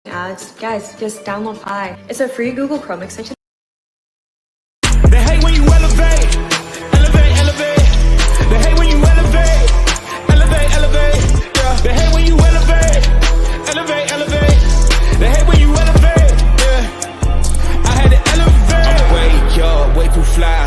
Ads. Guys, just download Pi. It's a free Google Chrome extension. They hate when you elevate, elevate, elevate. They hate when you elevate, elevate, elevate. Yeah. They hate when you elevate, elevate, elevate. They hate when you elevate. Yeah. I had to elevate. I'm way too fly.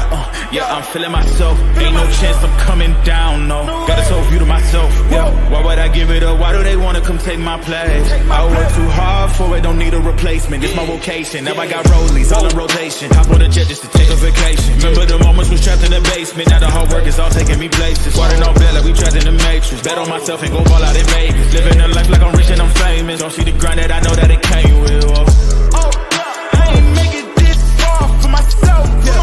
Yeah, I'm feeling myself. Ain't no chance I'm coming down. No, got a soul view to myself. Yeah. Why would I give it up? Why do they wanna come take my place? I work too hard for it, don't need a replacement. It's my vocation. Now I got rollies all in rotation. Hop on a jet just to take a vacation. Remember the moments was trapped in the basement. Now the hard work is all taking me places. Water no bed like we trapped in the matrix. Bet on myself and go ball out in Vegas. Living a life like I'm rich and I'm famous. Don't see the grind that I know that it came with. Oh, I ain't make it this far for myself. Yeah.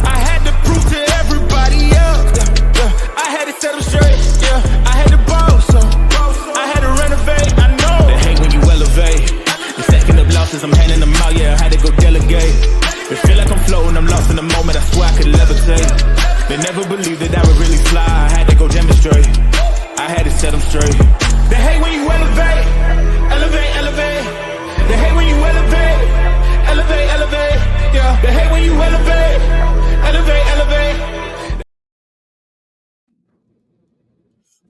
I had to prove to everybody else. I had to set them straight. Yeah, I had to boss. I had to renovate. I know they hate when you elevate. You're stacking up losses, I'm handing them out. Yeah, I had to go delegate. It feel like I'm floating, I'm lost in the moment. I swear I could levitate. They never believed that I would really fly. I had to go demonstrate. I had to set them straight. They hate when you elevate, elevate, elevate. They hate when you elevate, elevate.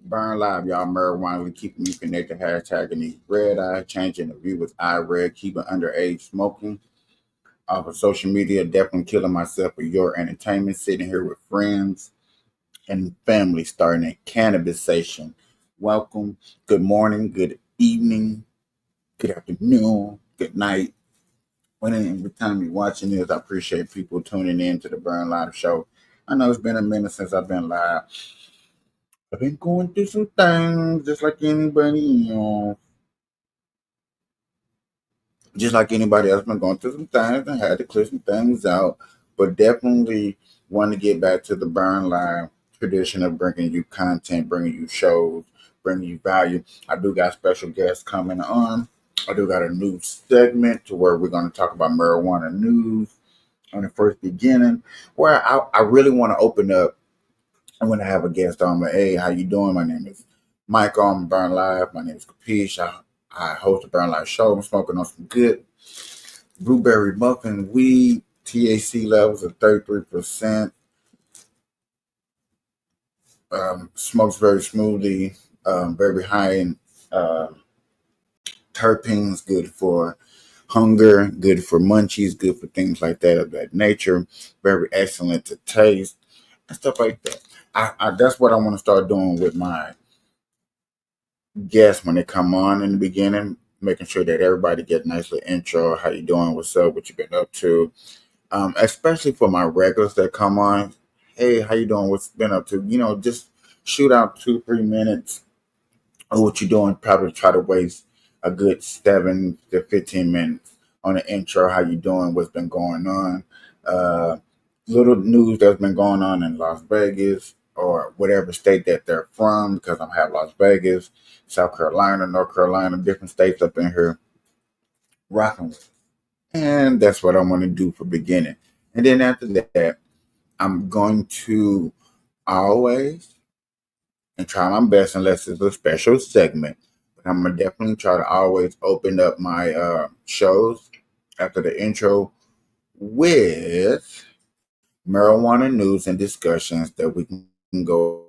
Burn Live, y'all. Marijuana keeping me connected. Hashtagging these red eye, changing the view with I red, keeping underage smoking off of social media, definitely killing myself for your entertainment, sitting here with friends and family, starting a cannabisation. Welcome. Good morning, good evening, good afternoon, good night. Whenever time you're watching this, I appreciate people tuning in to the Burn Live show. I know it's been a minute since I've been live. I've been going through some things just like anybody else. Just like anybody else, been going through some things and had to clear some things out. But definitely want to get back to the Burn Live tradition of bringing you content, bringing you shows, bringing you value. I do got special guests coming on. I do got a new segment to where we're going to talk about marijuana news on the first beginning, where I really want to open up. I'm going to have a guest on. But hey, how you doing? My name is Mike on Burn Live. My name is Capiche. I host the Burn Live show. I'm smoking on some good blueberry muffin weed. THC levels of 33%. Smokes very smoothly. Very high in terpenes. Good for hunger. Good for munchies. Good for things like that of that nature. Very excellent to taste and stuff like that. That's what I want to start doing with my guests when they come on in the beginning, making sure that everybody get a nice little intro. How you doing? What's up? What you been up to? Especially for my regulars that come on. Hey, how you doing? What's been up to? Just shoot out 2-3 minutes of what you're doing. Probably try to waste a good 7 to 15 minutes on the intro. How you doing? What's been going on? Uh, Little news that's been going on in Las Vegas or whatever state that they're from, because I have Las Vegas, South Carolina, North Carolina, different states up in here rocking with. And that's what I want to do for beginning. And then after that, I'm going to always and try my best, unless it's a special segment. But I'm gonna definitely try to always open up my shows after the intro with marijuana news and discussions that we can go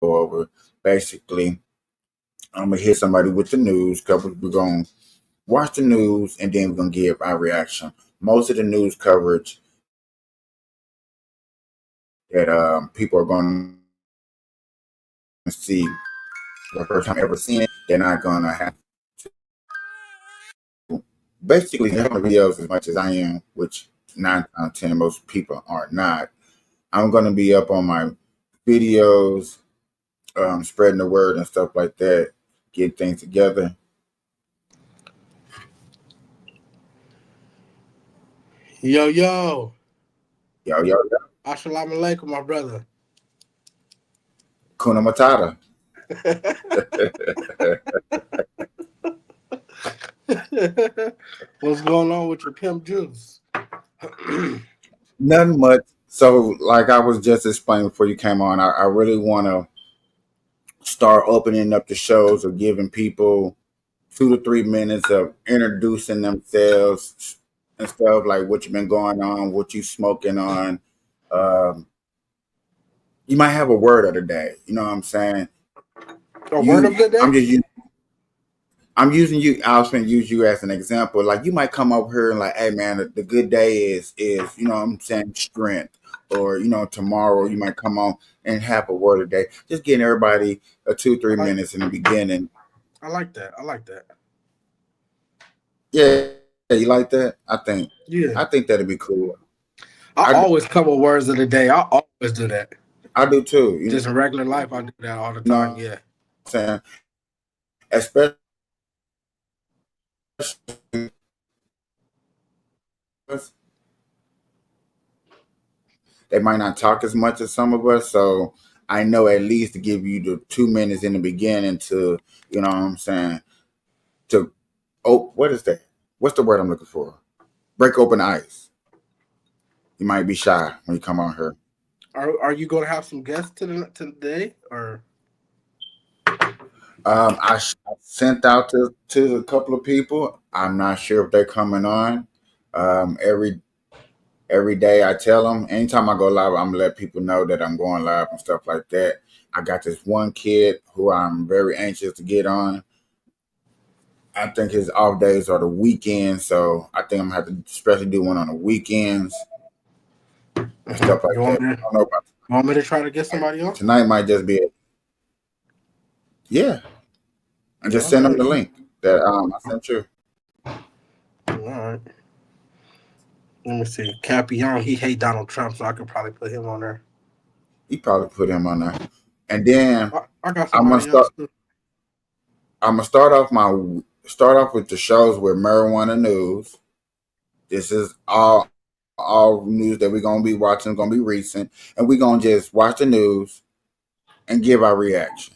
over. Basically, I'm gonna hit somebody with the news. We're gonna watch the news, and then we're gonna give our reaction. Most of the news coverage that people are going to see the first time ever seeing it, they're not gonna have basically they're on videos as much as I am, which 9 out of 10 most people are not. I'm gonna be up on my videos, spreading the word and stuff like that, get things together. Yo, Yo, yo, assalamu alaikum, my brother. Kuna Matata. What's going on with your pimp juice? Nothing much. So, like I was just explaining before you came on, I really want to start opening up the shows or giving people 2 to 3 minutes of introducing themselves and stuff like what you've been going on, what you smoking on. Um, you might have a word of the day. You know what I'm saying? A word of the day? I'm using you. I was going to use you as an example. Like you might come over here and like, hey man, the good day is you know what I'm saying, strength. Or tomorrow you might come on and have a word of the day. Just getting everybody a 2-3 minutes in the beginning. I like that. Yeah, you like that? I think Yeah. that'd be cool. I always come with words of the day. I always do that. I do too. Just in regular life, I do that all the time. Yeah. Saying, especially they might not talk as much as some of us, so I know at least to give you the 2 minutes in the beginning to, you know what I'm saying, to what is that? What's the word I'm looking for? Break open the ice. You might be shy when you come on here. Are you going to have some guests today or? I sent out to a couple of people. I'm not sure if they're coming on. Every day I tell them, anytime I go live, I'm gonna let people know that I'm going live and stuff like that. I got this one kid who I'm very anxious to get on. I think his off days are the weekends, so I think I'm gonna have to especially do one on the weekends and stuff You like want that. me I to, don't know about you want me to try to get somebody on? tonight. Might just be it. Yeah, and just send them Okay. the link that I sent you. All right. Let me see. Capion, he hate Donald Trump, so I could probably put him on there. You probably put him on there, and then I got I'm gonna somebody start. else too. I'm gonna start off with the shows with marijuana news. This is all news that we're gonna be watching. Gonna be recent, and we're gonna just watch the news and give our reaction.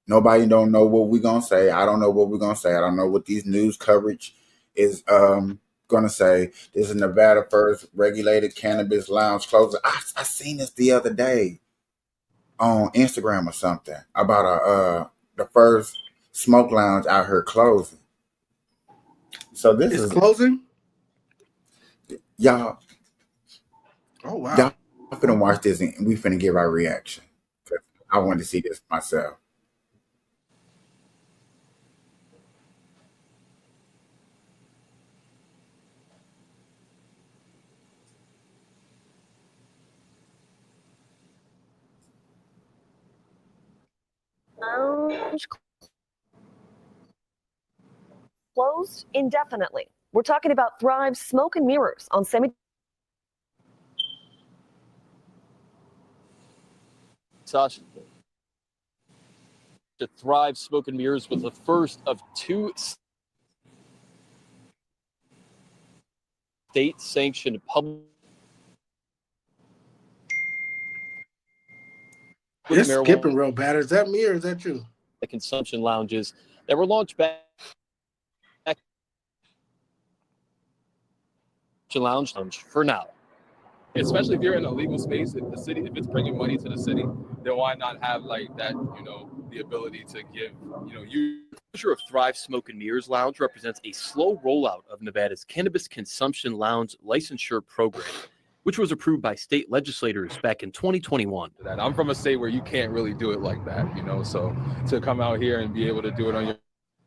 Nobody don't know what we're gonna say. I don't know what we're gonna say. I don't know what these news coverage is gonna say. This is Nevada first regulated cannabis lounge closing. I seen this the other day on Instagram or something about the first smoke lounge out here closing. So this It's is closing. y'all Oh wow. y'all finna watch this and we finna give our reaction. 'Cause I wanted to see this myself. Lounge closed indefinitely. We're talking about Thrive's Smoke and Mirrors on Semi. Sasha. To Thrive Smoke and Mirrors was the first of two state-sanctioned public It's skipping marijuana real bad. Is that me or is that you? consumption lounges that were launched back lounge for now. Especially if you're in a legal space, if the city, if it's bringing money to the city, then why not have like that, the ability to give, you. The closure of Thrive Smoke and Mirrors Lounge represents a slow rollout of Nevada's cannabis consumption lounge licensure program, which was approved by state legislators back in 2021. That I'm from a state where you can't really do it like that, so to come out here and be able to do it on your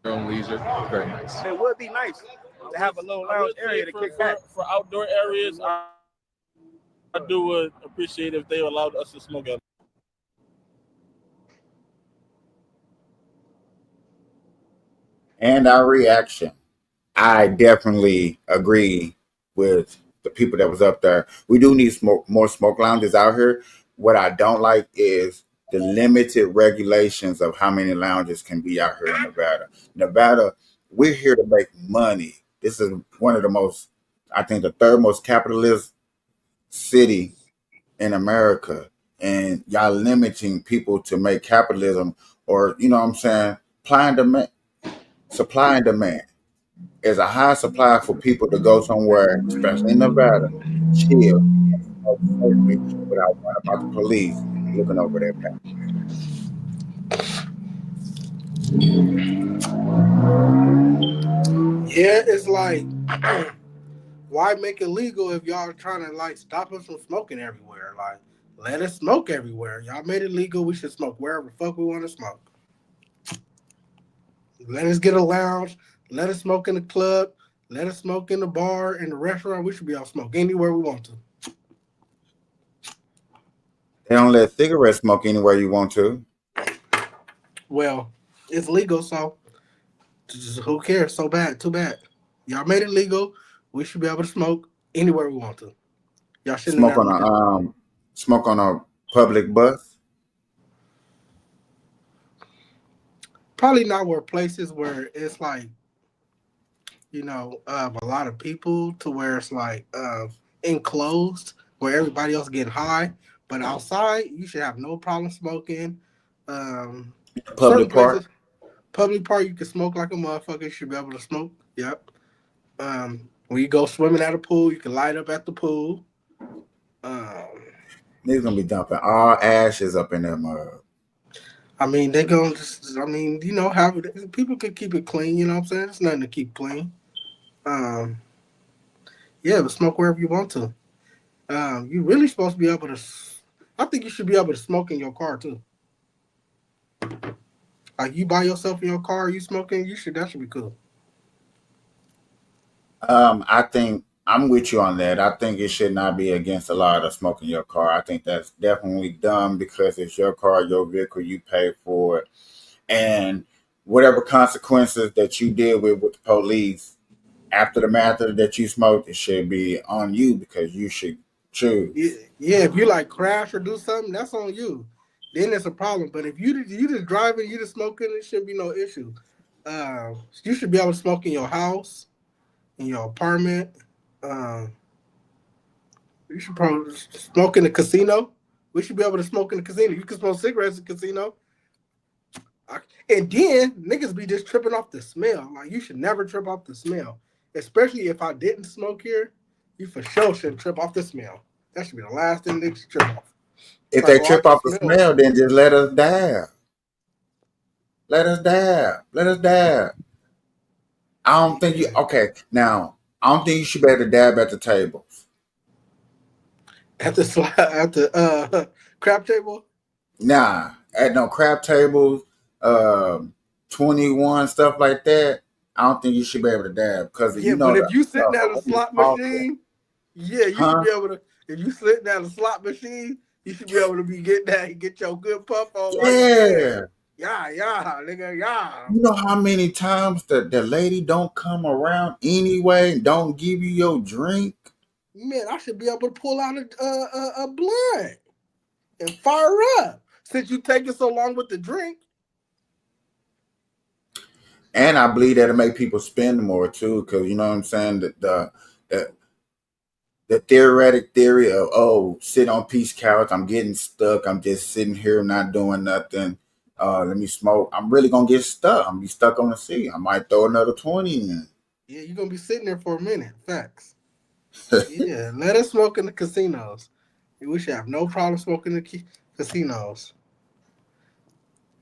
own leisure, very nice. It would be nice to have a little lounge area to kick back. For outdoor areas, I do appreciate if they allowed us to smoke out. And our reaction. I definitely agree with the people that was up there. We do need more smoke lounges out here. What I don't like is the limited regulations of how many lounges can be out here in Nevada. Nevada, we're here to make money. This is one of the most, I think, the third most capitalist city in America, and y'all limiting people to make capitalism, or you know what I'm saying, supply and demand. There's a high supply for people to go somewhere, especially in Nevada, chill, smoke safely without worrying about the police looking over their back. Yeah, it's like, why make it legal if y'all are trying to like stop us from smoking everywhere? Like, let us smoke everywhere. Y'all made it legal. We should smoke wherever the fuck we want to smoke. Let us get a lounge. Let us smoke in the club. Let us smoke in the bar, in the restaurant. We should be able to smoke anywhere we want to. They don't let cigarette smoke anywhere you want to. Well, it's legal, so just who cares? So bad, too bad. Y'all made it legal. We should be able to smoke anywhere we want to. Y'all shouldn't Smoke have on smoke on a public bus. probably not where places where it's like, a lot of people to where it's like enclosed where everybody else getting high. But outside, you should have no problem smoking. Public park. Public park, you can smoke like a motherfucker. You should be able to smoke. Yep. When you go swimming at a pool, you can light up at the pool. They're gonna be dumping all ashes up in that mug. I mean, they gonna just. I mean, have it. People could keep it clean. You know what I'm saying? It's nothing to keep clean. Yeah, but smoke wherever you want to. You really supposed to be able to. I think you should be able to smoke in your car too. Like you by yourself in your car, you smoking, that should be cool. I think I'm with you on that. I think it should not be against the law to smoke in your car. I think that's definitely dumb because it's your car, your vehicle, you pay for it. And whatever consequences that you deal with the police after the matter that you smoked, it should be on you because you should choose. Yeah, if you like crash or do something, that's on you. Then it's a problem. But if you just driving, you just smoking, it shouldn't be no issue. You should be able to smoke in your house, in your apartment. You should probably smoke in the casino. We should be able to smoke in the casino. You can smoke cigarettes in the casino. And then niggas be just tripping off the smell. Like you should never trip off the smell. Especially if I didn't smoke here, you for sure should trip off the smell. That should be the last thing niggas trip off. If they trip off the smell, then just let us dab. Let us dab. Let us dab. I don't think you okay. Now, I don't think you should be able to dab at the tables. At the crab table? Nah, at no crab tables, 21 stuff like that. I don't think you should be able to dab because yeah. But if you sitting at a slot machine, yeah, you should be able to. If you sitting at a slot machine, you should be able to get your good puff on. Yeah. Yeah, nigga, yeah. You know how many times the lady don't come around anyway and don't give you your drink? Man, I should be able to pull out a blunt and fire up since you taking so long with the drink. And I believe that'll make people spend more too, because you know what I'm saying? The theoretic theory of sit on peace couch, I'm getting stuck, I'm just sitting here not doing nothing. Let me smoke. I'm really gonna get stuck. I'm gonna be stuck on the seat. I might throw another 20 in. Yeah, you're gonna be sitting there for a minute. Facts. Yeah, let us smoke in the casinos. We should have no problem smoking in the casinos.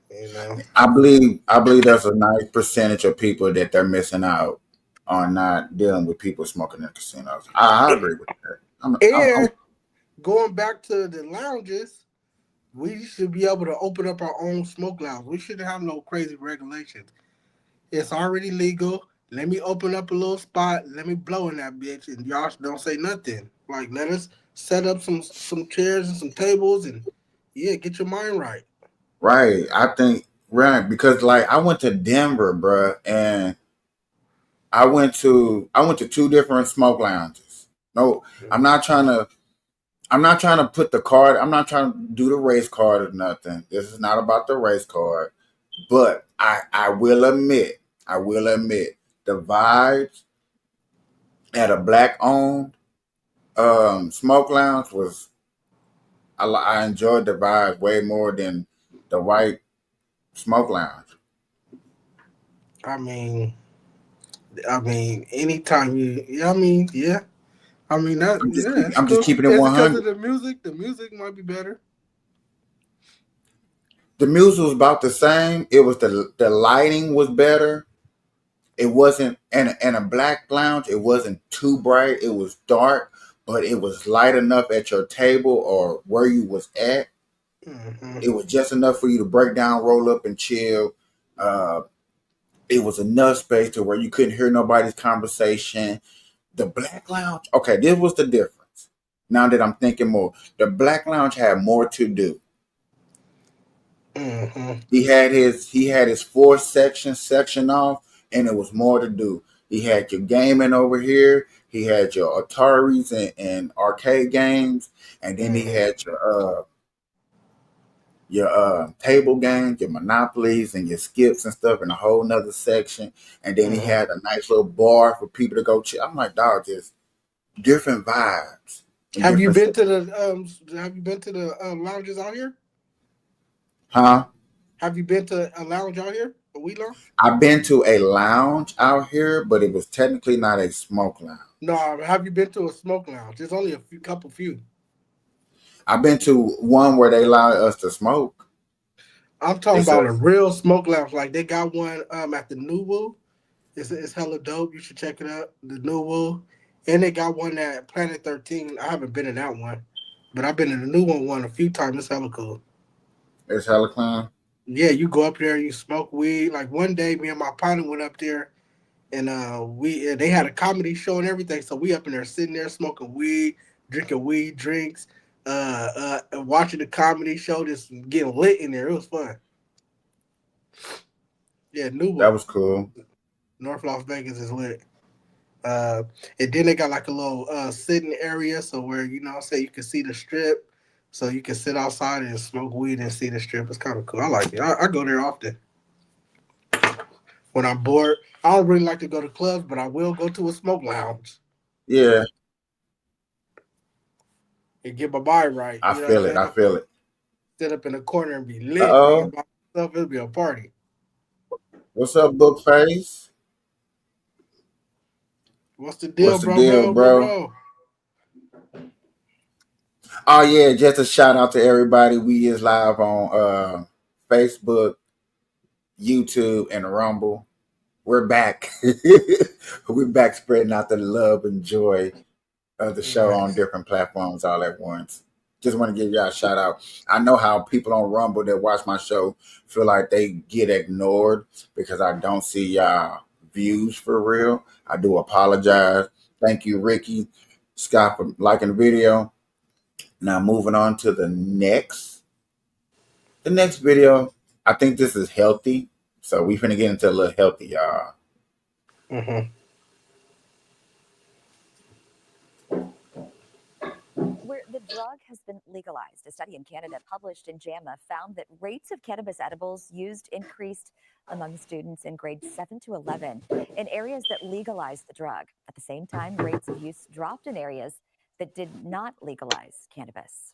You know, I believe there's a nice percentage of people that they're missing out on not dealing with people smoking in casinos. I agree with that. Going back to the lounges, we should be able to open up our own smoke lounge. We shouldn't have no crazy regulations. It's already legal. Let me open up a little spot. Let me blow in that bitch, and y'all don't say nothing. Like, let us set up some chairs and some tables, and yeah, get your mind right. Right, I think because like I went to Denver, bruh, and I went to 2 different smoke lounges. No, I'm not trying to put the card. I'm not trying to do the race card or nothing. This is not about the race card, but I will admit, the vibes at a black-owned smoke lounge was. I enjoyed the vibe way more than the white smoke lounge. I mean, anytime yeah. I mean that. I'm just keeping it 100. Because of the music. The music might be better. The music was about the same. It was the lighting was better. It wasn't in a black lounge. It wasn't too bright. It was dark, but it was light enough at your table or where you was at. Mm-hmm. It was just enough for you to break down, roll up, and chill. It was enough space to where you couldn't hear nobody's conversation. The black lounge, okay, this was the difference. Now that I'm thinking more, the black lounge had more to do. Mm-hmm. He had his 4 section off, and it was more to do. He had your gaming over here. He had your Ataris and arcade games, and then he had your table games, your Monopolies, and your skips and stuff in a whole nother section. And then he had a nice little bar for people to go chill. I'm like, dog, just different vibes. Have you been to the lounges out here? Huh? Have you been to a lounge out here? A weed lounge? I've been to a lounge out here, but it was technically not a smoke lounge. No, have you been to a smoke lounge? There's only a few. I've been to one where they allow us to smoke. I'm talking about a real smoke lounge. Like they got one at the New Woo. It's hella dope. You should check it out. The New Woo. And they got one at Planet 13. I haven't been in that one. But I've been in the new one a few times. It's hella cool. It's hella clean? Yeah, you go up there, you smoke weed. Like one day, me and my partner went up there, and they had a comedy show and everything. So we up in there sitting there smoking weed, drinking weed drinks, watching the comedy show, just getting lit in there. It was fun. Yeah, That Newell, was cool. North Las Vegas is lit. And then they got like a little sitting area, so where say you can see the strip, so you can sit outside and smoke weed and see the strip. It's kind of cool. I like it. I go there often when I'm bored. I don't really like to go to clubs, but I will go to a smoke lounge Yeah, and get my mind right. I You know what feel I'm it. I saying? feel it. Sit up in a corner and be Uh lit, nigga. oh. By myself, it'll be a party. What's up, Bookface? What's the deal, What's the deal, bro, bro? bro? Oh yeah, just a shout out to everybody. We is live on Facebook, YouTube, and Rumble. We're back. We're back spreading out the love and joy of the show on Nice. different platforms all at once. Just want to give y'all a shout out. I know how people on Rumble that watch my show feel like they get ignored because I don't see y'all views for real. I do apologize. Thank you, Ricky Scott, for liking the video. Now moving on to the next video. I think this is healthy. So we finna get into a little healthy, y'all. Mm-hmm. Where the drug has been legalized. A study in Canada published in JAMA found that rates of cannabis edibles used increased among students in grades 7 to 11 in areas that legalized the drug. At the same time, rates of use dropped in areas that did not legalize cannabis.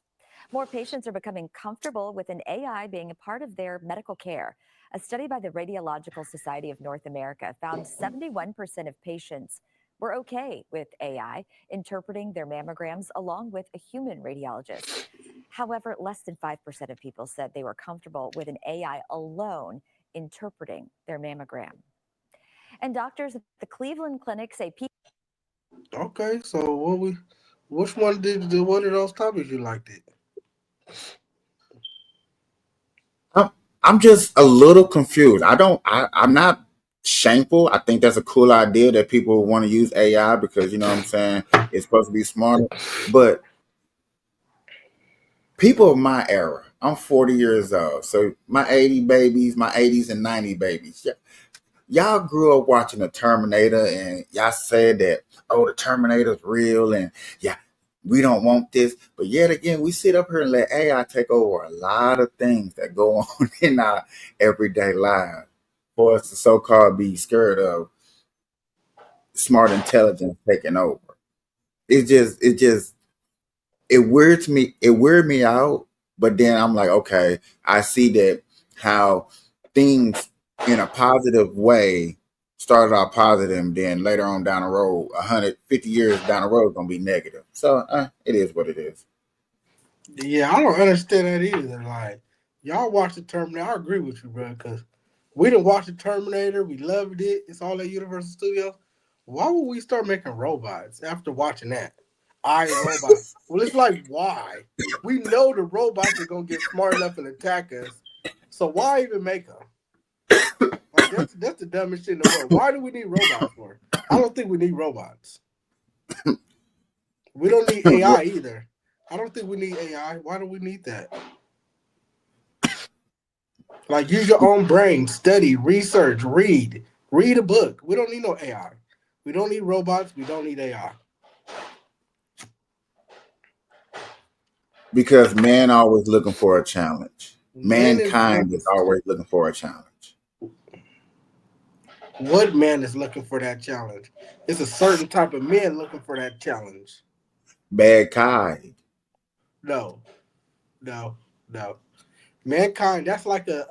More patients are becoming comfortable with an AI being a part of their medical care. A study by the Radiological Society of North America found 71% of patients were okay with AI interpreting their mammograms along with a human radiologist. However, less than 5% of people said they were comfortable with an AI alone interpreting their mammogram. And doctors at the Cleveland Clinic say people. Okay, so which one of those topics you liked it? I'm just a little confused. I'm not shameful. I think that's a cool idea that people want to use AI because, you know what I'm saying, it's supposed to be smarter. But people of my era, I'm 40 years old. So my 80 babies, my 80s and 90 babies. Y'all grew up watching the Terminator and y'all said that, oh, the Terminator's real and yeah, we don't want this. But yet again, we sit up here and let AI take over a lot of things that go on in our everyday lives for us to so-called be scared of smart intelligence taking over. It weirded me out, but then I'm like, okay, I see that how things in a positive way started out positive, and then later on down the road, 150 years down the road, gonna be negative. So it is what it is. Yeah, I don't understand that either. Like, y'all watch the Terminator. I agree with you, bro, because we didn't watch the Terminator. We loved it. It's all at Universal Studios. Why would we start making robots after watching that? I Robot. Well, it's like, why? We know the robots are gonna get smart enough and attack us. So why even make them? Like that's the dumbest shit in the world. Why do we need robots for? I don't think we need robots. We don't need AI either. I don't think we need AI. Why do we need that? Like, use your own brain, study, research, read a book. We don't need no AI. We don't need robots. We don't need AI. Because man always looking for a challenge. Mankind is always looking for a challenge. What man is looking for that challenge? It's a certain type of man looking for that challenge. Bad kind. No. Mankind, that's like the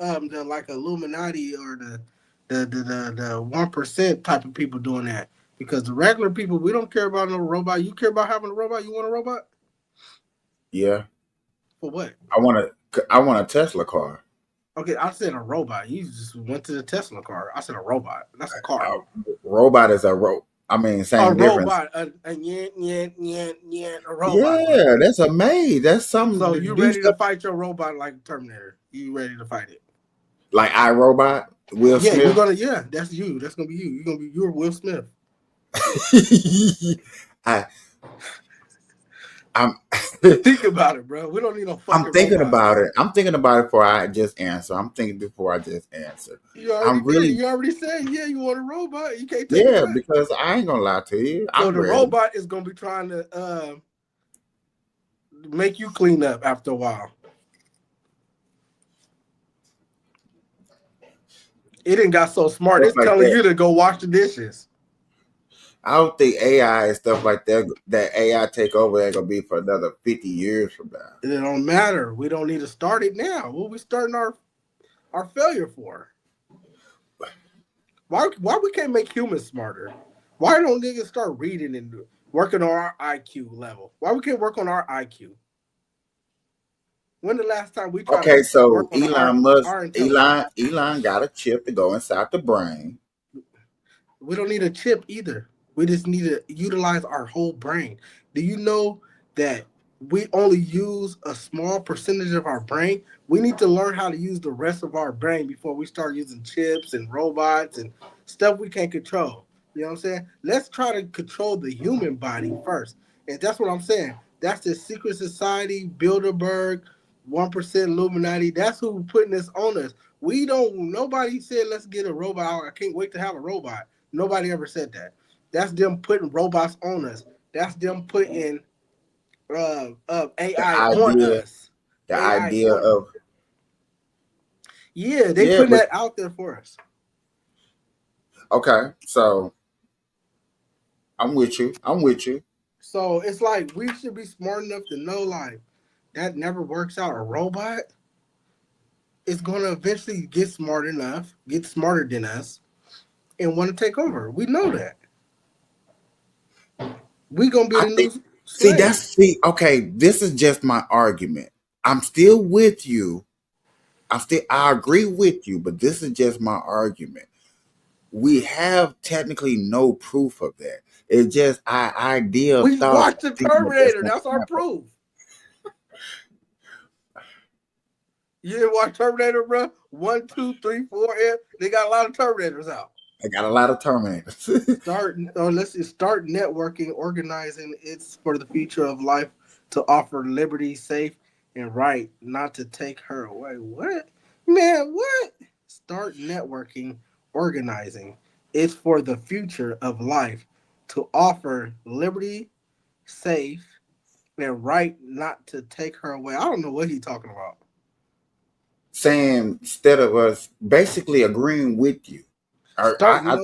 Illuminati or the 1% type of people doing that. Because the regular people, we don't care about no robot. You care about having a robot? You want a robot? Yeah. For what? I want a Tesla car. Okay, I said a robot. You just went to the Tesla car. I said a robot. That's a car. Robot is a same difference. Robot. A robot. Yeah, that's a maid. That's something. So you ready to fight your robot like Terminator? You ready to fight it? Like iRobot, Will Yeah, you're Smith. gonna. Yeah, that's you. That's gonna be you. You're Will Smith. I'm Think about it, bro. We don't need no fucking I'm thinking robots. about it. I'm thinking about it before I just answer. I'm thinking before I just answer. You already I'm did. really You already said, yeah, you want a robot. You can't take it yeah, back. because I ain't gonna lie to you. So I'm the ready. robot is gonna be trying to make you clean up after a while. It didn't got so smart. Stuff It's like telling that. you to go wash the dishes. I don't think AI and stuff like that AI take over ain't gonna be for another 50 years from now. It don't matter. We don't need to start it now. What we starting our failure for? Why we can't make humans smarter? Why don't niggas start reading and working on our IQ level? Why we can't work on our IQ? When the last time we tried Okay, to so work on Elon Musk, our intelligence? Elon got a chip to go inside the brain. We don't need a chip either. We just need to utilize our whole brain. Do you know that we only use a small percentage of our brain? We need to learn how to use the rest of our brain before we start using chips and robots and stuff we can't control. You know what I'm saying? Let's try to control the human body first. And that's what I'm saying. That's the secret society, Bilderberg, 1% Illuminati. That's who putting this on us. Nobody said, let's get a robot. I can't wait to have a robot. Nobody ever said that. That's them putting robots on us. That's them putting AI on us. The AI idea on us. of Yeah, they putting that out there for us. Okay, so I'm with you. So it's like we should be smart enough to know like that never works out. A robot is going to eventually get smarter than us, and want to take over. We know that. We gonna be the new slave. Okay, this is just my argument. I'm still with you. I agree with you, but this is just my argument. We have technically no proof of that. It's just our idea. We watched the Terminator. That's our proof. You didn't watch Terminator, bro? 1, 2, 3, 4. They got a lot of Terminators out. I got a lot of Terminators. Start networking, organizing. It's for the future of life to offer liberty, safe, and right, not to take her away. What? Man, what? Start networking, organizing. It's for the future of life to offer liberty, safe, and right, not to take her away. I don't know what he's talking about. Saying instead of us basically agreeing with you. I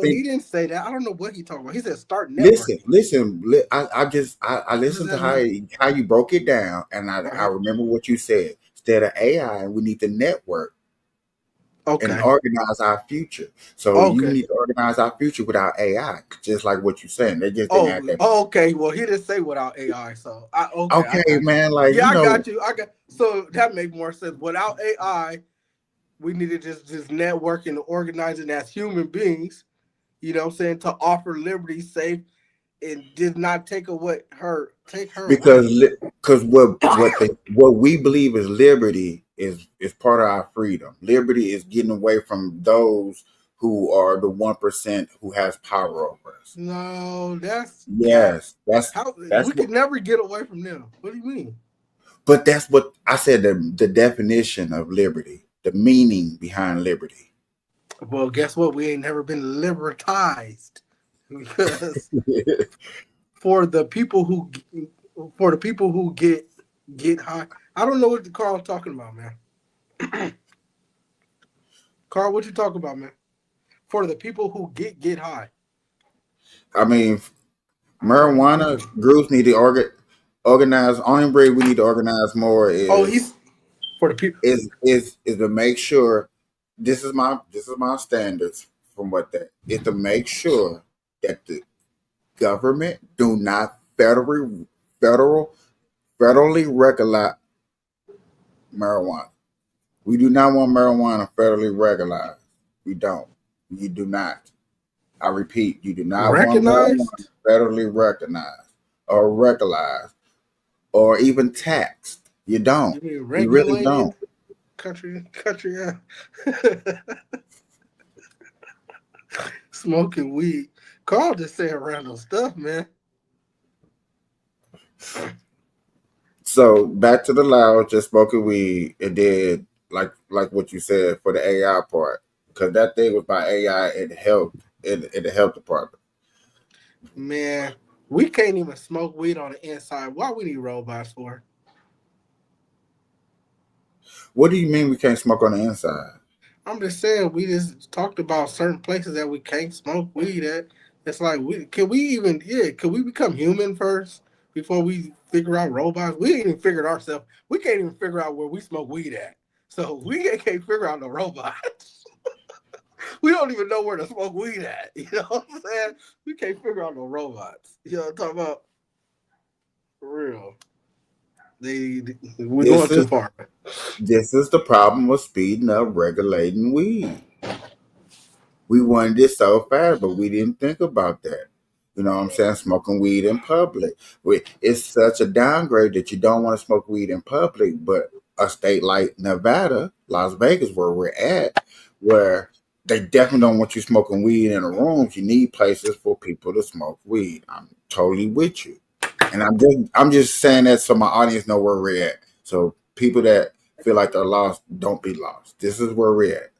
think he didn't say that. I don't know what he's talking about. He said start networking. Listen. I listened to how you broke it down, and I remember what you said. Instead of AI, we need to network and organize our future. So you need to organize our future without AI, just like what you're saying. They just didn't have that. Okay. Well, he didn't say without AI, so man. Like I got you. So that makes more sense. Without AI, we need to just network and organizing as human beings. You know what I'm saying, to offer liberty, safe, and did not take her because away. what we believe is liberty is part of our freedom. Liberty is getting away from those who are the 1% who has power over us. No, that's we could never get away from them. What do you mean? But that's what I said. The definition of liberty, the meaning behind liberty. Well, guess what? We ain't never been libertized because for the people who get high. I don't know what Carl's talking about, man. Carl, what you talking about, man? For the people who get high. I mean, marijuana groups need to organize. Only way we need to organize more is for the people is to make sure. This is my standards from what that is to make sure that the government do not federally regulate marijuana. We do not want marijuana federally regulated. We don't. You do not. I repeat, you do not want marijuana federally recognized or regularized or even taxed. You don't. You really don't. country, yeah. Smoking weed. Carl just saying random stuff, man. So back to the lounge, just smoking weed. It did like what you said for the AI part, because that thing was by AI. It helped. It helped the department. Man, we can't even smoke weed on the inside. Why we need robots for? What do you mean we can't smoke on the inside? I'm just saying we just talked about certain places that we can't smoke weed at. It's like can we become human first before we figure out robots? We ain't even figured ourselves. We can't even figure out where we smoke weed at. So we can't figure out the robots. We don't even know where to smoke weed at. You know what I'm saying? We can't figure out no robots. You know what I'm talking about? For real. We're going too far. This is the problem with speeding up regulating weed. We wanted it so fast, but we didn't think about that. You know what I'm saying? Smoking weed in public. It's such a downgrade that you don't want to smoke weed in public, but a state like Nevada, Las Vegas, where we're at, where they definitely don't want you smoking weed in the rooms. You need places for people to smoke weed. I'm totally with you. And I'm just saying that so my audience know where we're at. So people that feel like they're lost, don't be lost. This is where we're at.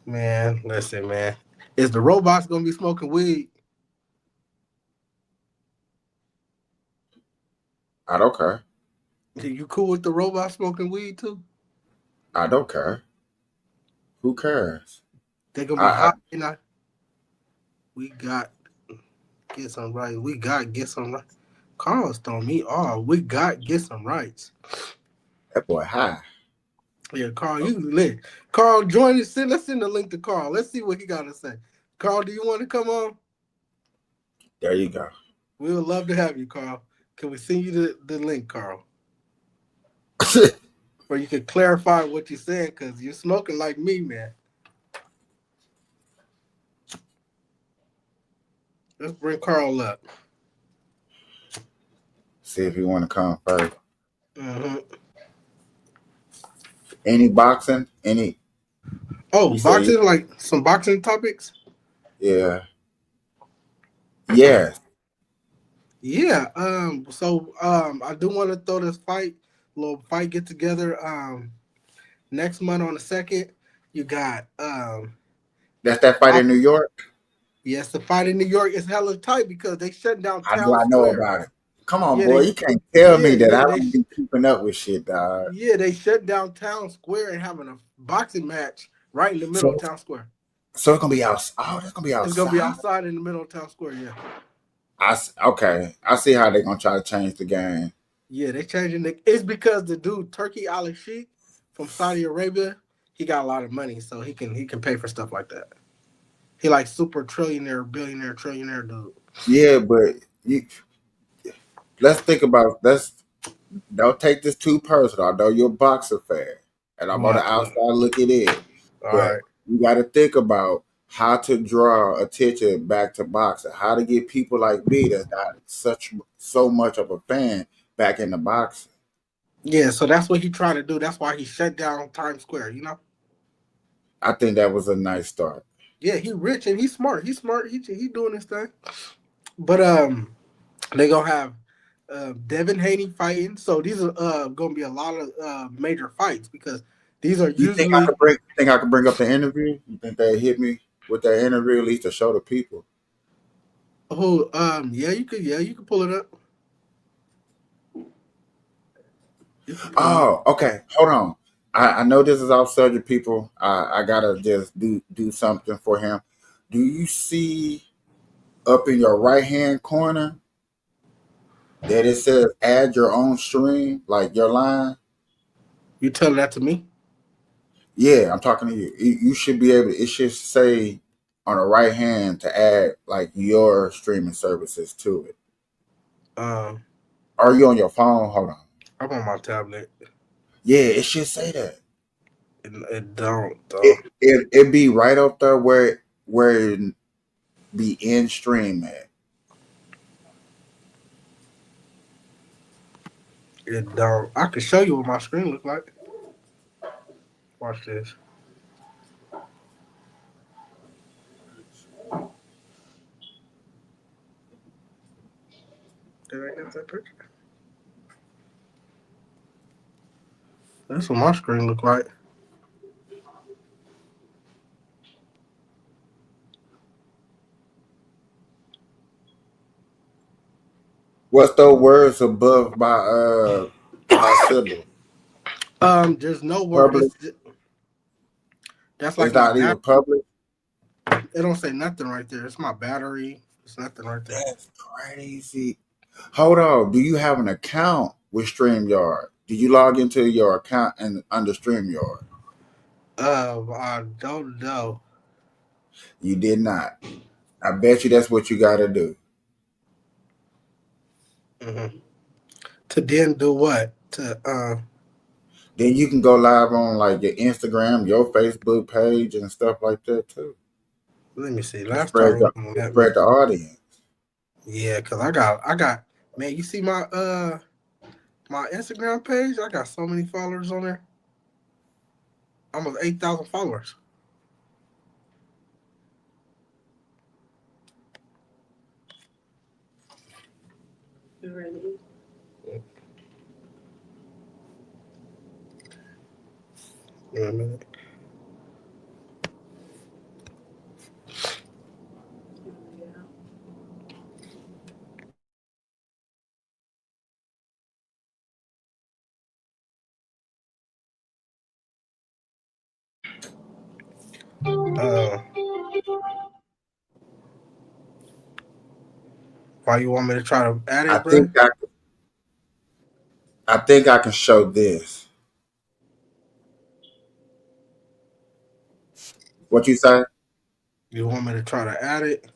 Man, listen, man. Is the robots gonna be smoking weed? I don't care. You cool with the robots smoking weed too? I don't care. Who cares? They gonna be hot, you know. We got get some rights. We got get some rights. Carl's throwing me off. We got get some rights. That boy high. Yeah, Carl, you lit. Carl, join us. Let's send the link to Carl. Let's see what he got to say. Carl, do you want to come on? There you go. We would love to have you, Carl. Can we send you the link, Carl? Or you can clarify what you're saying, because you're smoking like me, man. Let's bring Carl up. See if you want to come first. Mm-hmm. Any boxing? Any? Oh, boxing, like some boxing topics? Yeah. Yes. Yeah. So I do want to throw this little fight get together. Next month on the 2nd, you got That's that fight in New York? Yes, the fight in New York is hella tight because they shut down Town I know Square. about it. Come on, boy. You can't tell me that I don't be keeping up with shit, dog. Yeah, they shut down Town Square and having a boxing match right in the middle of Town Square. So it's gonna be outside. Oh, that's gonna be outside. It's gonna be outside in the middle of Town Square. Yeah. Okay. I see how they're gonna try to change the game. Yeah, they changing it's because the dude Turkey Al-Sheikh from Saudi Arabia, he got a lot of money, so he can pay for stuff like that. He like super trillionaire, billionaire, trillionaire dude. Yeah, but let's think about don't take this too personal. I know you're a boxer fan, and I'm on the outside looking in. All but right. You got to think about how to draw attention back to boxing, how to get people like me that's not so much of a fan back into boxing. Yeah, so that's what he's trying to do. That's why he shut down Times Square, you know? I think that was a nice start. Yeah, he rich and he's smart. He's smart. He doing his thing. But they gonna have Devin Haney fighting. So these are gonna be a lot of major fights because these are usually. Think I could bring up the interview? You think they hit me with that interview at least to show the people? Oh, yeah, you could pull it up. Oh, okay. Hold on. I know this is off subject, people. I gotta just do something for him. Do you see up in your right hand corner that it says add your own stream, like your line? You telling that to me? Yeah, I'm talking to you. You should be able. It should say on the right hand to add like your streaming services to it. Are you on your phone? Hold on. I'm on my tablet. Yeah, it should say that. It don't though. It be right up there where it be in stream at. It don't. I can show you what my screen look like. Watch this. Did I get that picture? That's what my screen look like. What's those words above my symbol? There's no word. Public. That's like It's my not even battery. public. It don't say nothing right there. It's my battery. It's nothing right there. That's crazy. Hold on. Do you have an account with StreamYard? Did you log into your account and under StreamYard? I don't know. You did not. I bet you that's what you got to do. Mm-hmm. To then do what? To Then you can go live on like your Instagram, your Facebook page, and stuff like that too. let me see. To Last spread time. the audience. Yeah, cause I got man. You see my my Instagram page? I got so many followers on there. Almost 8,000 followers. You ready? Wait a minute. Why you want me to try to add I it, bro? think I can show this. What you say? You want me to try to add it?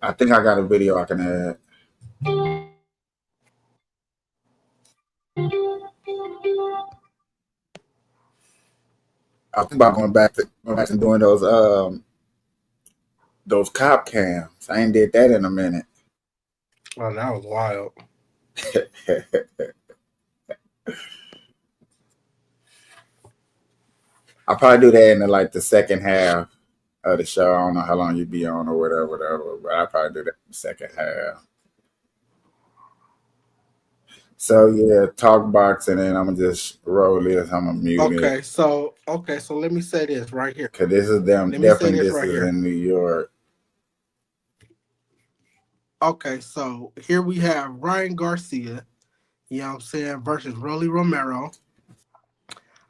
I think I got a video I can add. I think about going back and doing those cop cams. I ain't did that in a minute. Oh, that was wild. I'll probably do that in the second half of the show. I don't know how long you be on or whatever, but I'll probably do that in the second half. So yeah, talk box, and then I'm gonna just roll this. I'm gonna mute it. Okay, so let me say this right here. Cause this is them. Let me say Definitely, this this right is here. in New York. Okay, so here we have Ryan Garcia, you know what I'm saying, versus Rolly Romero.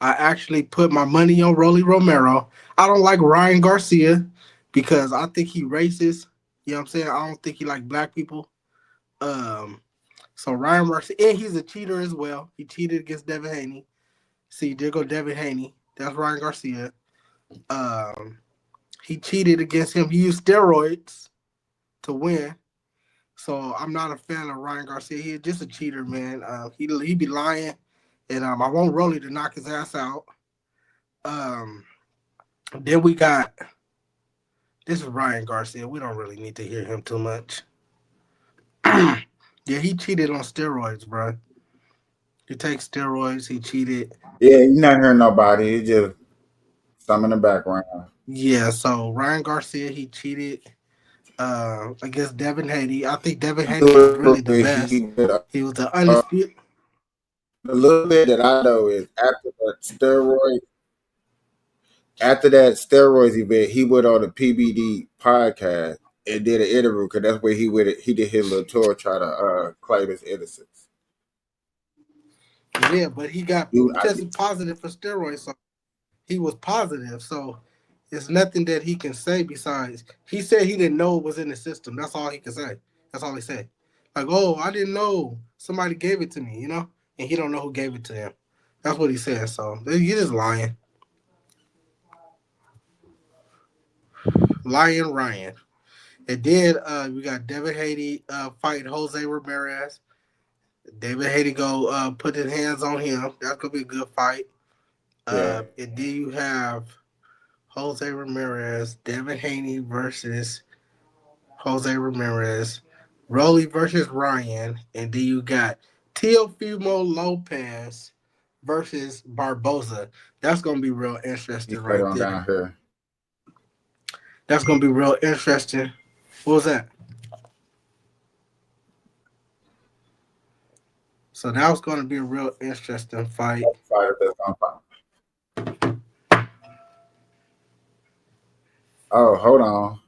I actually put my money on Rolly Romero. I don't like Ryan Garcia because I think he racist. You know what I'm saying? I don't think he like black people. So Ryan Garcia, and he's a cheater as well. He cheated against Devin Haney. See, there go Devin Haney. That's Ryan Garcia. He cheated against him. He used steroids to win. So I'm not a fan of Ryan Garcia. He's just a cheater, man. He be lying, and I want Rolly to knock his ass out. Then we got this is Ryan Garcia. We don't really need to hear him too much. Yeah, he cheated on steroids, bro. He takes steroids. He cheated. Yeah, you're not hearing nobody. It's just some in the background. Yeah, so Ryan Garcia, he cheated against Devin Haney. I think Devin Haney was really the best. He was the undisputed. The little bit that I know is after that steroids event, he went on the PBD podcast and did an interview because that's where he did his little tour try to claim his innocence. Yeah, but he tested positive for steroids, so he was positive. So it's nothing that he can say besides he said he didn't know it was in the system. That's all he can say. That's all he said. Like, oh, I didn't know. Somebody gave it to me, you know? And he don't know who gave it to him. That's what he said. So he's just lying. Lying Ryan. And then we got Devin Haney fighting Jose Ramirez. David Haney go put his hands on him. That's gonna be a good fight. Yeah. And then you have Jose Ramirez, Devin Haney versus Jose Ramirez, Rolly versus Ryan, and then you got Teofimo Lopez versus Barboza. That's gonna be real interesting He's right right on there. down here. That's gonna be real interesting. What was that? So that was gonna be a real interesting fight. Fighter that's on fire. Oh, hold on.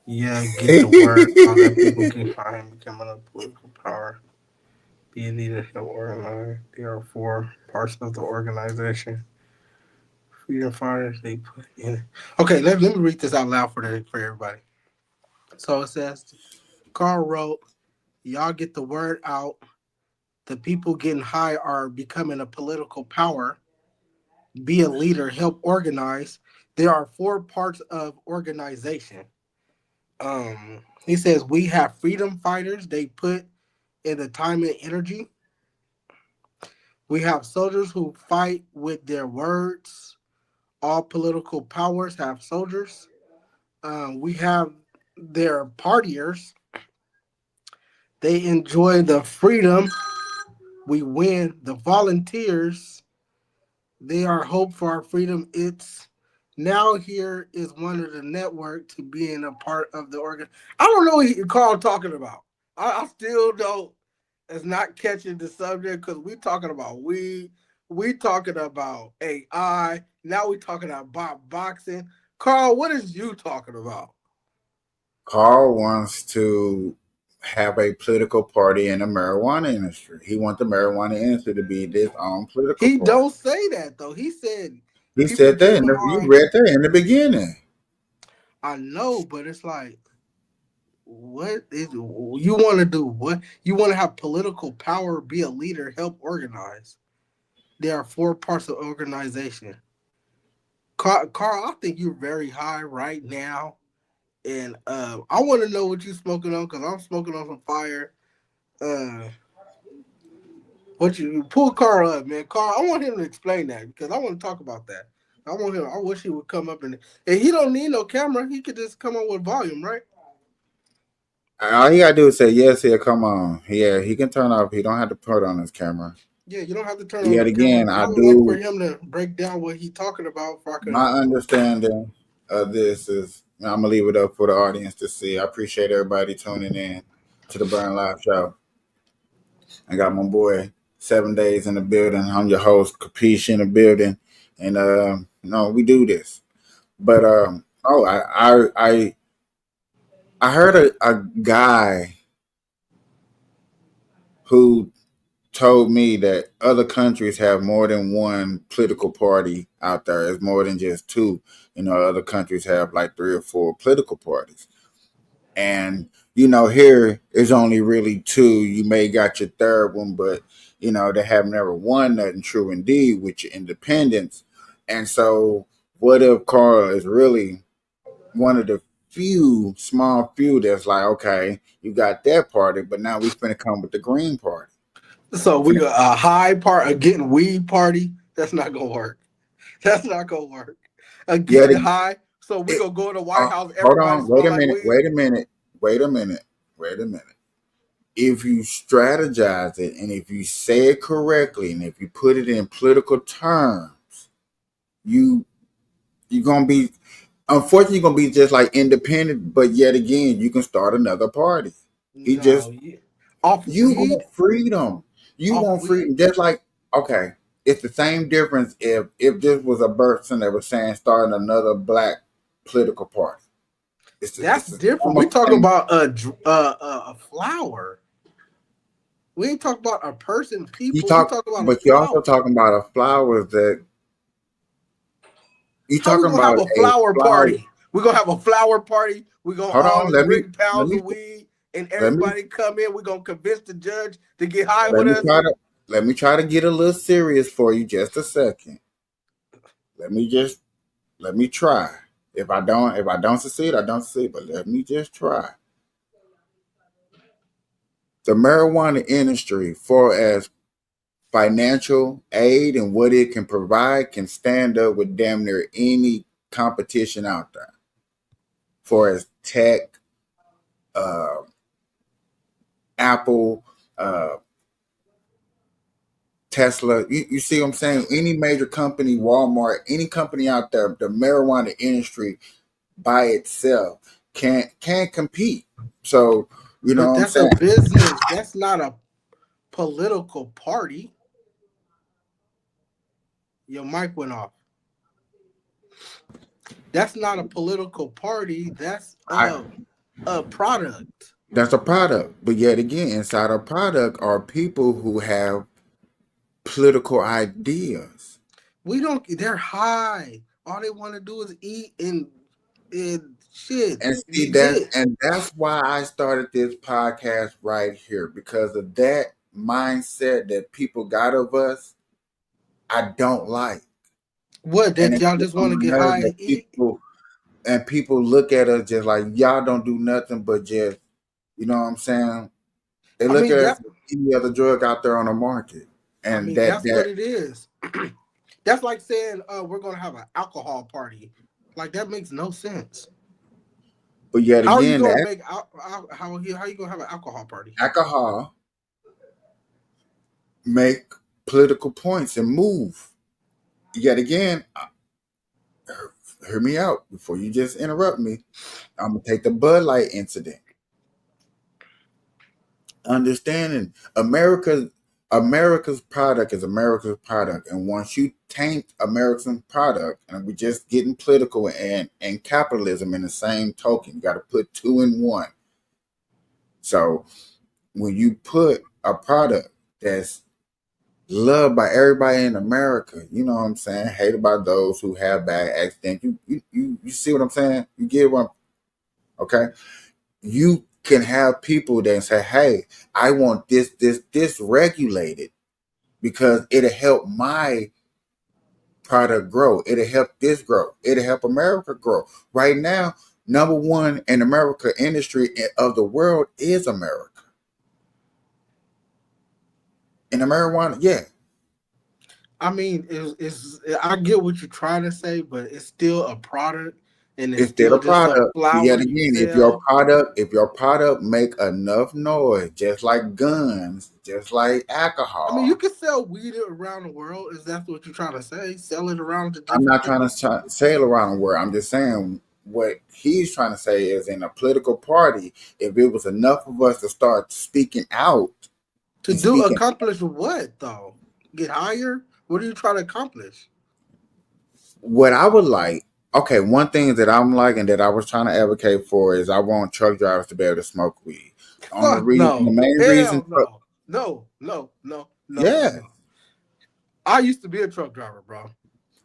Yeah, get the word out that people can find becoming a political power. Be a leader, help organize. There are 4 parts of the organization. Freedom fighters, they put in. Okay, let me read this out loud for everybody. So it says, Carl wrote, y'all get the word out. The people getting high are becoming a political power. Be a leader, help organize. There are 4 parts of organization. He says we have freedom fighters. They put in the time and energy. We have soldiers who fight with their words. All political powers have soldiers. We have their partiers. They enjoy the freedom. We win. The volunteers. They are hope for our freedom. It's now here is one of the network to being a part of the organ. I don't know what Carl talking about. I still don't. It's not catching the subject because we talking about we talking about AI. Now we talking about boxing. Carl, what is you talking about? Carl wants to have a political party in the marijuana industry. He wants the marijuana industry to be his own political He party. don't say that though. He said He said that you read that in the beginning. I know, but it's like, what is you want to do? What you want to have political power, be a leader, help organize. There are 4 parts of organization. Carl, I think you're very high right now, and I want to know what you're smoking on because I'm smoking on some fire. What you pull Carl up, man? Carl, I want him to explain that because I want to talk about that. I want him. I wish he would come up and he don't need no camera. He could just come on with volume, right? All he gotta do is say yes. He'll come on. Yeah, he can turn off. He don't have to put on his camera. Yeah, you don't have to turn on Yet the again, camera. I I would do. like for him to break down what he's talking about. My understanding of this is, I'm gonna leave it up for the audience to see. I appreciate everybody tuning in to the Burn Live Show. I got my boy 7 Days in the building. I'm your host, Capiche, in the building, and we do this. But I heard a guy who told me that other countries have more than one political party out there. It's more than just 2. Other countries have like 3 or 4 political parties. And, here is only really 2. You may got your third one, but, they have never won nothing true indeed with your independence. And so what if Carl is really one of the small few that's like, okay, you got that party, but now we finna come with the Green Party. So we got a high part, a getting weed party. That's not gonna work. That's not gonna work. A getting high. So we gonna go to the White House. Hold on. Wait a minute. If you strategize it and if you say it correctly and if you put it in political terms, you're gonna be, unfortunately, you're gonna be just like independent. But yet again, you can start another party. You want freedom. You want freedom. Just like, okay, it's the same difference if this was a person that was saying starting another black political party. That's different. We're talking about a flower. We ain't talking about a person, people. But you're also talking about a flower that you talking about a flower party. We're gonna have a flower party. We're gonna bring pounds of weed and everybody come in. We're gonna convince the judge to get high with us. Let me try to get a little serious for you just a second. Let me try. If I don't succeed, I don't succeed. But let me just try. The marijuana industry, far as financial aid and what it can provide can stand up with damn near any competition out there. For as tech, Apple, Tesla, you see what I'm saying? Any major company, Walmart, any company out there, the marijuana industry by itself can't compete. So, you know But what I'm that's a saying? business. That's not a political party. Your mic went off. That's not a political party. That's a product. That's a product. But yet again, inside a product are people who have political ideas. They're high. All they want to do is eat and shit. And see Legit. that's why I started this podcast right here, because of that mindset that people got of us. I don't like. What, And that it y'all gets just on want to my get nerves high that and eat? people look at us just like y'all don't do nothing but just, you know what I'm saying? They look at us as any other drug out there on the market. And that's what it is. That's like saying we're gonna have an alcohol party. Like, that makes no sense. But yet How are you again, gonna that make how are you gonna have an alcohol party? alcohol make political points and move. Yet again, hear me out before you just interrupt me. I'm gonna take the Bud Light incident. Understanding America's product is America's product, and once you taint American product, and we just getting political and capitalism in the same token, you got to put two in one. So when you put a product that's loved by everybody in America, you know what I'm saying, hated by those who have bad accidents. You see what I'm saying? You get what? Okay, you can have people that say, "Hey, I want this regulated because it'll help my product grow. It'll help this grow. It'll help America grow." Right now, number one in America industry of the world is America. In the marijuana, yeah. I mean, I get what you're trying to say, but it's still a product, and it's It's still still a just a product. But flower yet you again, if sell. your product make enough noise, just like guns, just like alcohol. I mean, you can sell weed around the world. Is that what you're trying to say? Sell it around the I'm different not trying to sail around the world. I'm just saying what he's trying to say is, in a political party, if it was enough of us to start speaking out. to accomplish what, though? Get higher? What are you trying to accomplish? What I would like, okay, one thing that I'm liking that I was trying to advocate for is I want truck drivers to be able to smoke weed. No. The main reason. No. Yeah. I used to be a truck driver, bro.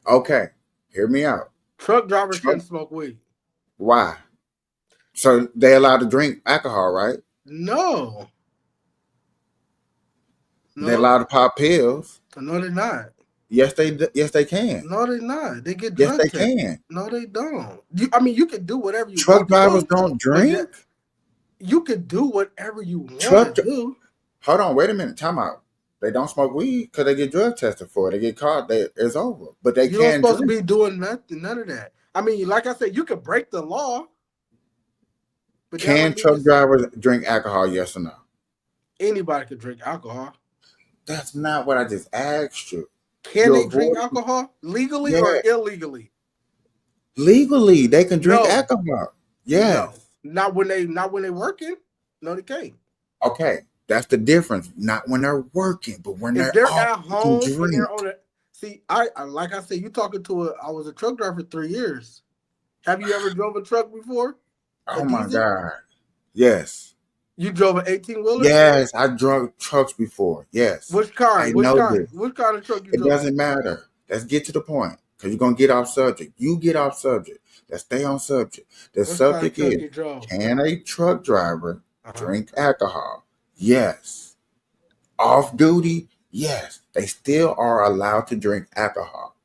Okay, hear me out. Truck drivers shouldn't smoke weed. Why? So they allowed to drink alcohol, right? No. They're allowed to pop pills. No, they're not. Yes, they can. No, they're not. They get Yes, drug they tested. can. No, they don't. You can do whatever you Truck want. drivers don't drink. You can do whatever you want to do. Hold on, wait a minute. Time out. They don't smoke weed because they get drug tested for it. They get caught. It's over. But they You're can't supposed drink. to be doing none of that. I mean, like I said, you could break the law. But can truck drivers drink alcohol? Yes or no? Anybody could drink alcohol. That's not what I just asked you. Can they drink alcohol legally or illegally? Legally, they can drink alcohol. Yeah. No. Not when they working. No, they can't. Okay, that's the difference. Not when they're working, but when if they're at home drink. And they're on it. See, I like I said, you talking to I was a truck driver for 3 years. Have you ever drove a truck before? Oh my God. Yes. You drove an 18-wheeler? Yes, I drove trucks before. Yes. Which kind? Which kind of truck you drove? It doesn't matter. Let's get to the point. Because you're going to get off subject. You get off subject. Let's stay on subject. The subject is, can a truck driver drink alcohol? Yes. Off duty? Yes. They still are allowed to drink alcohol.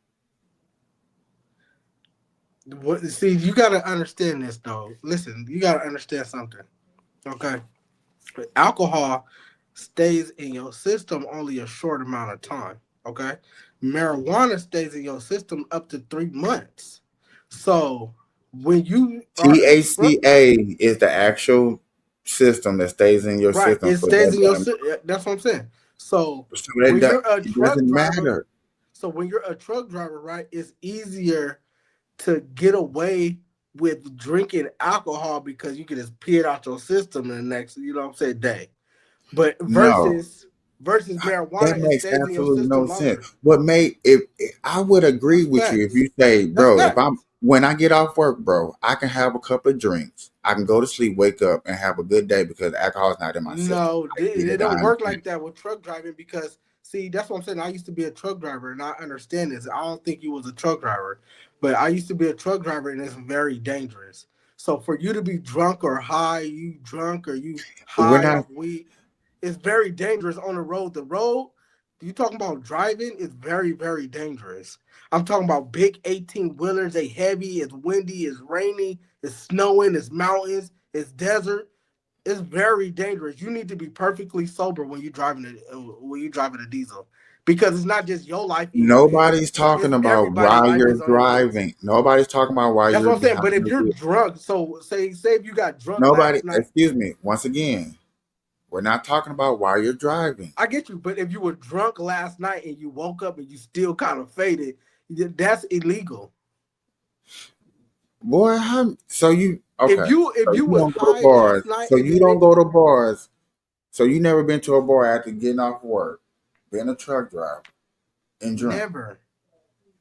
See, you got to understand this, though. Listen, you got to understand something. Okay? Alcohol, stays in your system only a short amount of time. Okay, marijuana stays in your system up to 3 months. So when you are a truck THCA is the actual system that stays in your right, system it for stays in your that. system. That's what I'm saying. So So when you're a it truck doesn't driver, matter. right, it's easier to get away with drinking alcohol because you can just pee it out your system in the next, you know what I'm saying, day. But No, versus that marijuana, it makes stays in your absolutely no system sense. longer. What made if I would agree That's with you if facts. you say, That's bro, if facts. I'm when I get off work, bro, I can have a couple of drinks. I can go to sleep, wake up, and have a good day because alcohol is not in my system. No, I get it it. I don't work understand. like that with truck driving because see, that's what I'm saying. I used to be a truck driver and I understand this. I don't think you was a truck driver, but I used to be a truck driver and it's very dangerous. So for you to be drunk or high, you drunk or you We're high not. off weed, it's very dangerous on the road. The road, you talking about driving, is very, very dangerous. I'm talking about big 18 wheelers. They heavy, it's windy, it's rainy, it's snowing, it's mountains, it's desert. It's very dangerous. You need to be perfectly sober when you driving a diesel, because it's not just your life in your hands; Nobody's talking it's about everybody's why life you're is on your hands. driving. Nobody's talking about why That's you're what I'm saying. But having if to you're do. drunk, so say if you got drunk Nobody. last night, Excuse me. Once again, we're not talking about why you're driving. I get you. But if you were drunk last night and you woke up and you still kind of faded, that's illegal. Boy, so you okay? If So you you was don't go to high bars. last night So and you then don't go to bars. So you never been to a bar after getting off work, being a truck driver, and drink. never.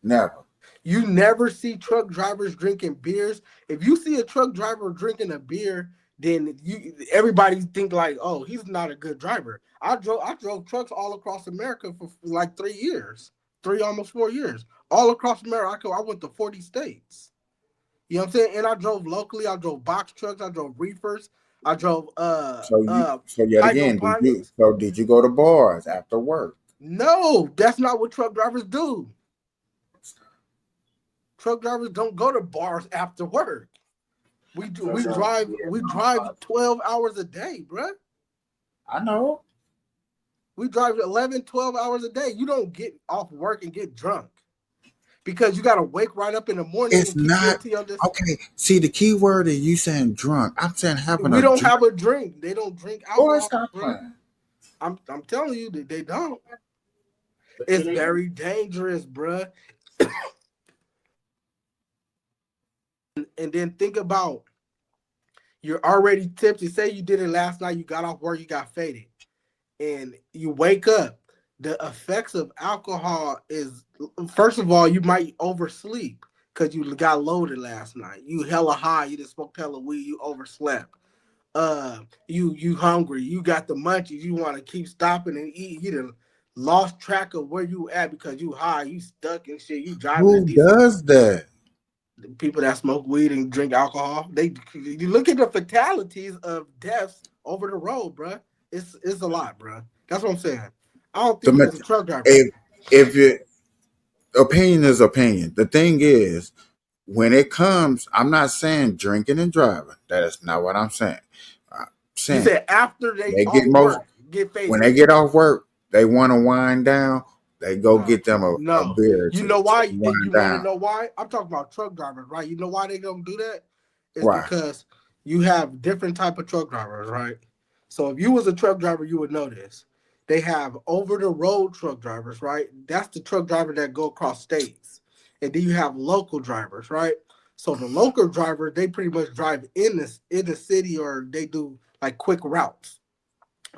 Never. You never see truck drivers drinking beers. If you see a truck driver drinking a beer, then everybody think like, oh, he's not a good driver. I drove trucks all across America for like 3 years, almost 4 years, all across America. I went to 40 states. You know what I'm saying? And I drove locally. I drove box trucks. I drove reefers. I drove So yet again, hydroponics. did you go to bars after work? No, that's not what truck drivers do. Truck drivers don't go to bars after work. We drive 12 hours a day, bruh. I know. We drive 11, 12 hours a day. You don't get off work and get drunk because you got to wake right up in the morning It's and keep getting not to your okay. See, the key word is you saying drunk. I'm saying having We a don't drink. have a drink. They don't drink Boy, alcohol, stop bruh. playing. I'm telling you that they don't. It's very dangerous, bruh. And then think about, you're already tipsy. Say you did it last night. You got off work. You got faded. And you wake up, the effects of alcohol is, first of all, you might oversleep because you got loaded last night. You hella high, you just smoked hella weed, you overslept. You hungry, you got the munchies, you want to keep stopping and eat. You done lost track of where you at because you high, you stuck and shit. You driving a Who diesel. does that? People that smoke weed and drink alcohol, you look at the fatalities of deaths over the road, bro. It's a lot, bro. That's what I'm saying. I don't think he was a truck driver. If your opinion is opinion, the thing is, when it comes, I'm not saying drinking and driving. That is not what I'm saying. I'm You saying said after they they get off most work, get faded. when they get off work, they want to wind down. They go get them a No. beer. You know why? To And you wind want to down. know why? I'm talking about truck drivers, right? You know why they don't do that? It's Why? because you have different type of truck drivers, right? So if you was a truck driver, you would know this. They have over the road truck drivers, right? That's the truck driver that go across states. And then you have local drivers, right? So the local drivers, they pretty much drive in the city, or they do like quick routes.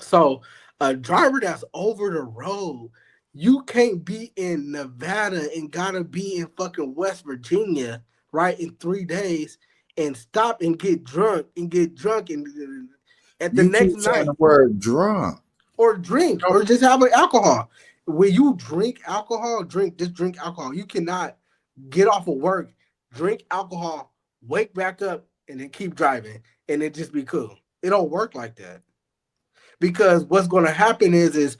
So a driver that's over the road, you can't be in Nevada and gotta be in fucking West Virginia, right, in 3 days and stop and get drunk and at the You next keep saying the night, word drunk. or drink or just have an alcohol. When you drink alcohol, just drink alcohol. You cannot get off of work, drink alcohol, wake back up, and then keep driving and it just be cool. It don't work like that. Because what's going to happen is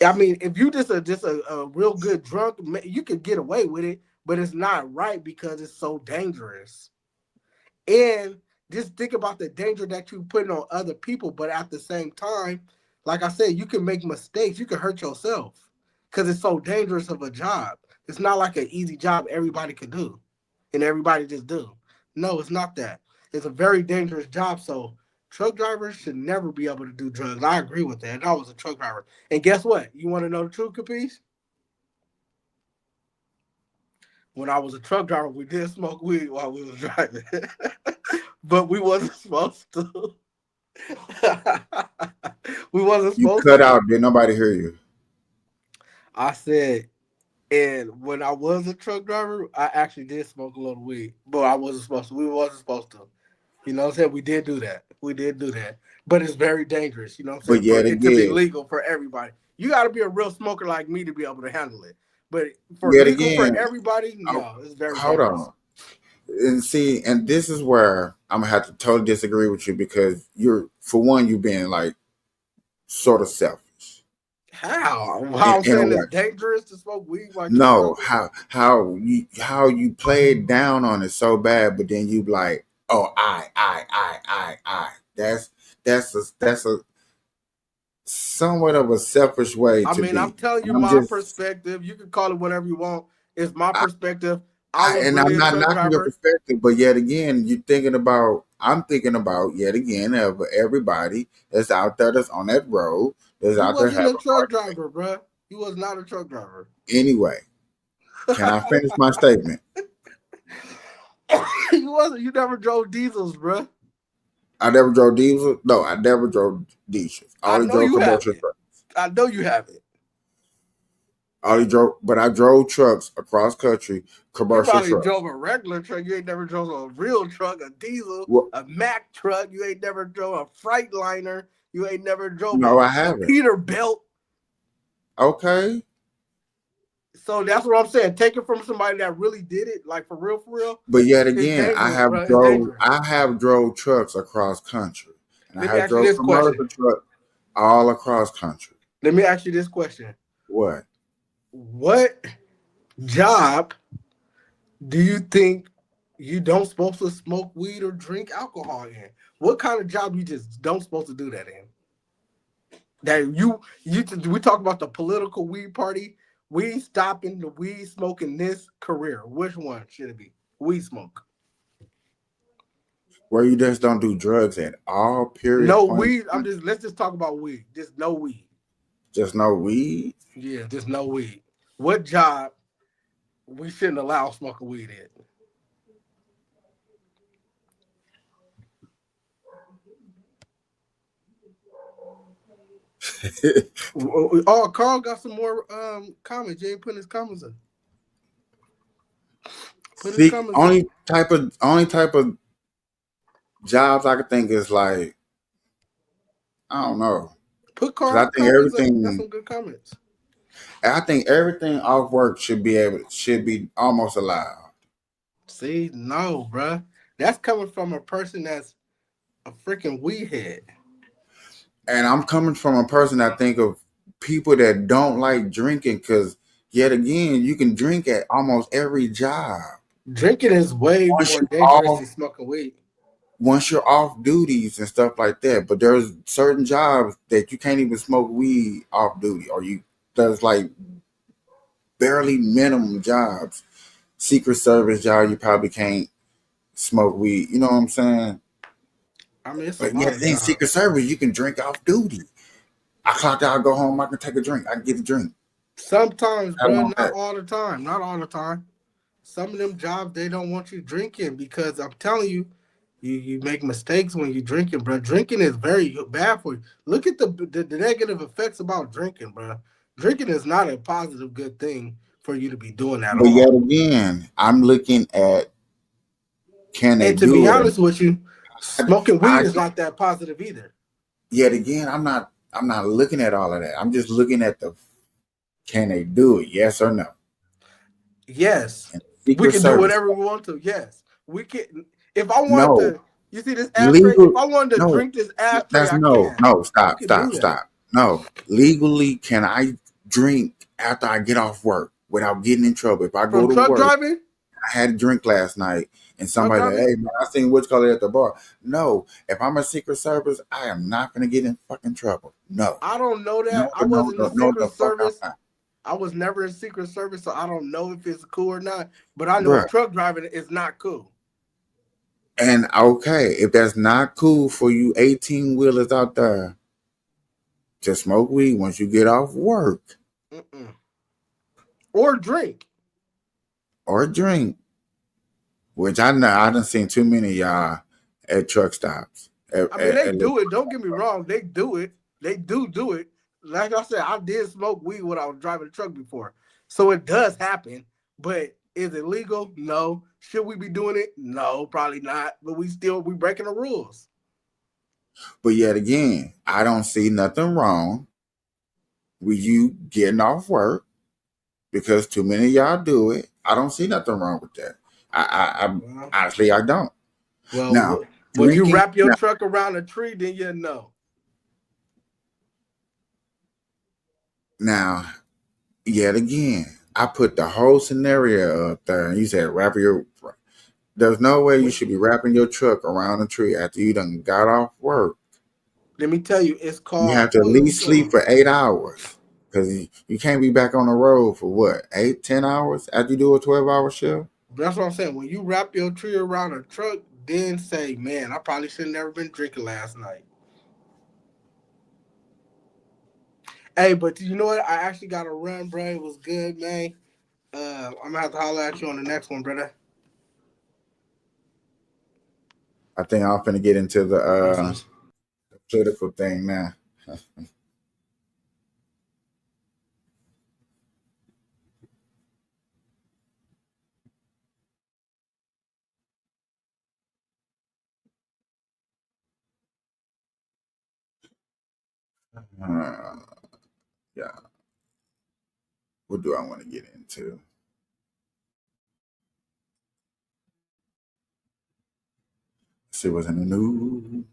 I mean, if you just a real good drunk, you could get away with it, but it's not right because it's so dangerous. And just think about the danger that you're putting on other people. But at the same time, like I said, you can make mistakes. You can hurt yourself because it's so dangerous of a job. It's not like an easy job everybody can do and everybody just do. No, it's not that. It's a very dangerous job. So truck drivers should never be able to do drugs. I agree with that. I was a truck driver. And guess what? You want to know the truth, Capiche? When I was a truck driver, we did smoke weed while we was driving. But we wasn't supposed to. We wasn't You supposed cut to. out. Did nobody hear you? I said, and when I was a truck driver, I actually did smoke a little weed, but I wasn't supposed to. We wasn't supposed to. You know what I'm saying? We did do that. We did do that. But it's very dangerous. You know what I'm saying? But yet For it to be again, legal for everybody. You got to be a real smoker like me to be able to handle it. But for yet legal for again, everybody, no, it's very hold dangerous. on. And see, and this is where I'm gonna have to totally disagree with you because for one, you're being like sort of selfish. How? In I'm a saying way. it's dangerous to smoke weed while you're No, smoking? how you play it down on it so bad, but then you like, oh, I. That's a somewhat of a selfish way I to mean, be. I'm telling you I'm my just, perspective. You can call it whatever you want. It's my I, perspective. I was and I'm really a not truck knocking your driver. perspective, but yet again, I'm thinking about yet again of everybody that's out there that's on that road, that's You out there wasn't having a a truck heart attack. driver, bruh. You was not a truck driver. Anyway, can I finish my statement? You wasn't. You never drove diesels, bruh. I never drove diesel. No, I never drove diesels. I I only know drove you commercial haven't. trucks. I know you haven't. But I drove trucks across country, You commercial probably trucks. drove a regular truck. You ain't never drove a real truck, a diesel, Well, a Mack truck. You ain't never drove a Freightliner. You ain't never drove no, I a haven't. Peterbilt. Okay, So that's what I'm saying. Take it from somebody that really did it, like for real. but yet It's again, dangerous, bro. It's dangerous. I have drove trucks across country, and I Let me have ask you drove this commercial question. trucks all across country. Let me ask you this question. What? What job do you think you don't supposed to smoke weed or drink alcohol in? What kind of job you just don't supposed to do that in? That we talk about the political weed party. We stopping the weed smoking this career. Which one should it be? Weed smoke. Where you just don't do drugs at all, period. No Point. weed. Let's just talk about weed. Just no weed. Just no weed. Yeah, just no weed. What job we shouldn't allow smoking weed in? Oh, Carl got some more comments. You ain't putting his comments in. Put his See, comments only in. type of jobs I could think is like, I don't know. Put 'Cause Carl I think comments up. everything. That's some good comments. I think everything off work should be almost allowed. See, no, bruh. That's coming from a person that's a freaking weed head. And I'm coming from a person that think of people that don't like drinking because yet again, you can drink at almost every job. Drinking is way more dangerous than smoking weed. Once you're off duties and stuff like that, but there's certain jobs that you can't even smoke weed off duty, or there's like barely minimum jobs. Secret Service job, you probably can't smoke weed. You know what I'm saying? I mean, it's But a lot yeah, of in jobs. Secret Service, you can drink off duty. I clock out, I go home, I can take a drink. I can get a drink. Sometimes, bro, not all the time. Not all the time. Some of them jobs, they don't want you drinking because I'm telling you, you make mistakes when you're drinking, bro. Drinking is very bad for you. Look at the negative effects about drinking, bro. Drinking is not a positive, good thing for you to be doing at all. But yet again, I'm looking at can they And to do be it? honest with you, smoking weed is not that positive either. Yet again, I'm not looking at all of that. I'm just looking at can they do it? Yes or no? Yes. We can do whatever we want to. Yes. We can. If I wanted to, you see this ashtray? If I wanted to drink this ashtray, I can. No, stop. No. Legally, can I drink after I get off work without getting in trouble? If I go to truck work, driving? I had a drink last night, and somebody like, hey man, I seen What's Color at the bar. No, if I'm a Secret Service, I am not gonna get in fucking trouble. No, I don't know that. no, I wasn't in no, Secret the fuck I'm Service. not. I was never in Secret Service, so I don't know if it's cool or not. But I know Bruh. truck driving is not cool. And okay, if that's not cool for you 18 wheelers out there to smoke weed once you get off work or drink, which I know I done seen too many of y'all at truck stops. I mean, they do it. Don't get me wrong. They do it. They do it. Like I said, I did smoke weed when I was driving a truck before. So it does happen. But is it legal? No. Should we be doing it? No, probably not. But we breaking the rules. But yet again, I don't see nothing wrong with you getting off work because too many of y'all do it. I don't see nothing wrong with that. Honestly, I don't. Well, now, when you wrap your truck around a tree, then you know. Now, yet again, I put the whole scenario up there, and you said wrap your. There's no way you should be wrapping your truck around a tree after you done got off work. Let me tell you, it's called. You have to at least sleep for 8 hours because you can't be back on the road for what, 8-10 hours after you do a 12-hour shift. That's what I'm saying. When you wrap your tree around a truck, then say, "Man, I probably should have never been drinking last night." Hey, but you know what? I actually got to run, bro. It was good, man. I'm gonna have to holler at you on the next one, brother. I think I'm finna get into the political thing now. Yeah. What do I want to get into? See what's in the news.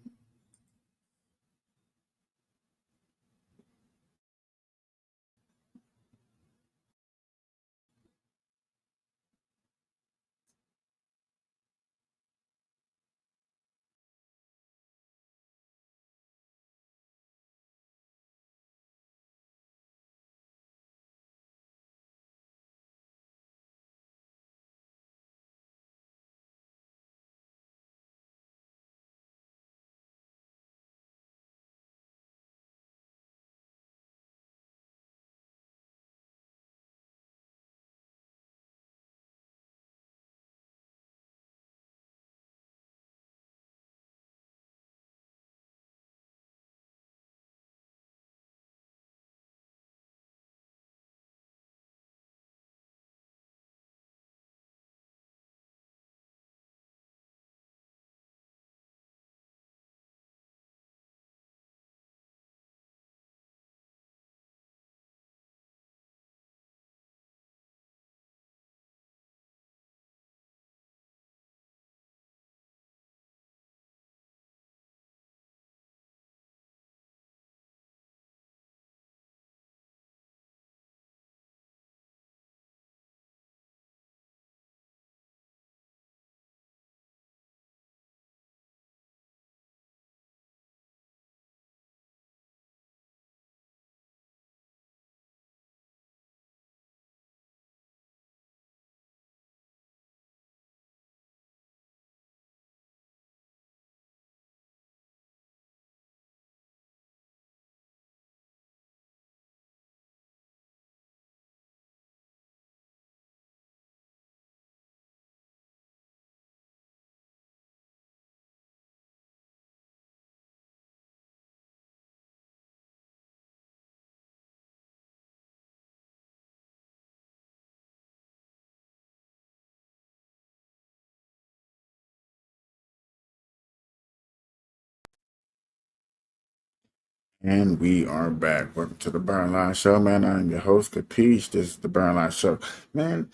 And we are back. Welcome to the Burn Line Show, man. I'm your host, Capiche. This is the Burn Line Show. Man,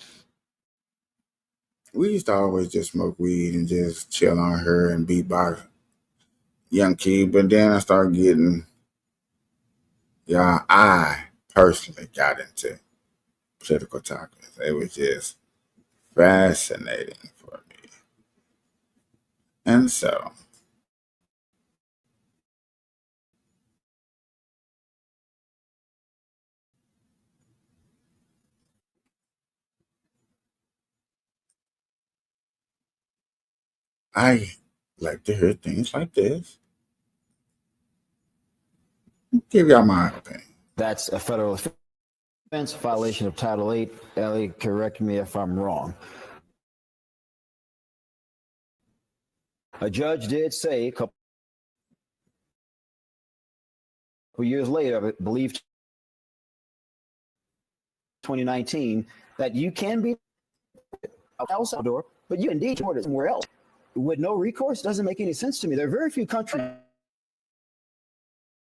we used to always just smoke weed and just chill on her and beatbox young kid, but then I started getting, I personally got into political topics. It was just fascinating for me. And so, I like to hear things like this. Give y'all my opinion. That's a federal offense, violation of Title VIII. Ellie, correct me if I'm wrong. A judge did say a couple years later, I believe 2019, that you can be El Salvador, but you indeed deported somewhere else with no recourse. Doesn't make any sense to me. There are very few countries.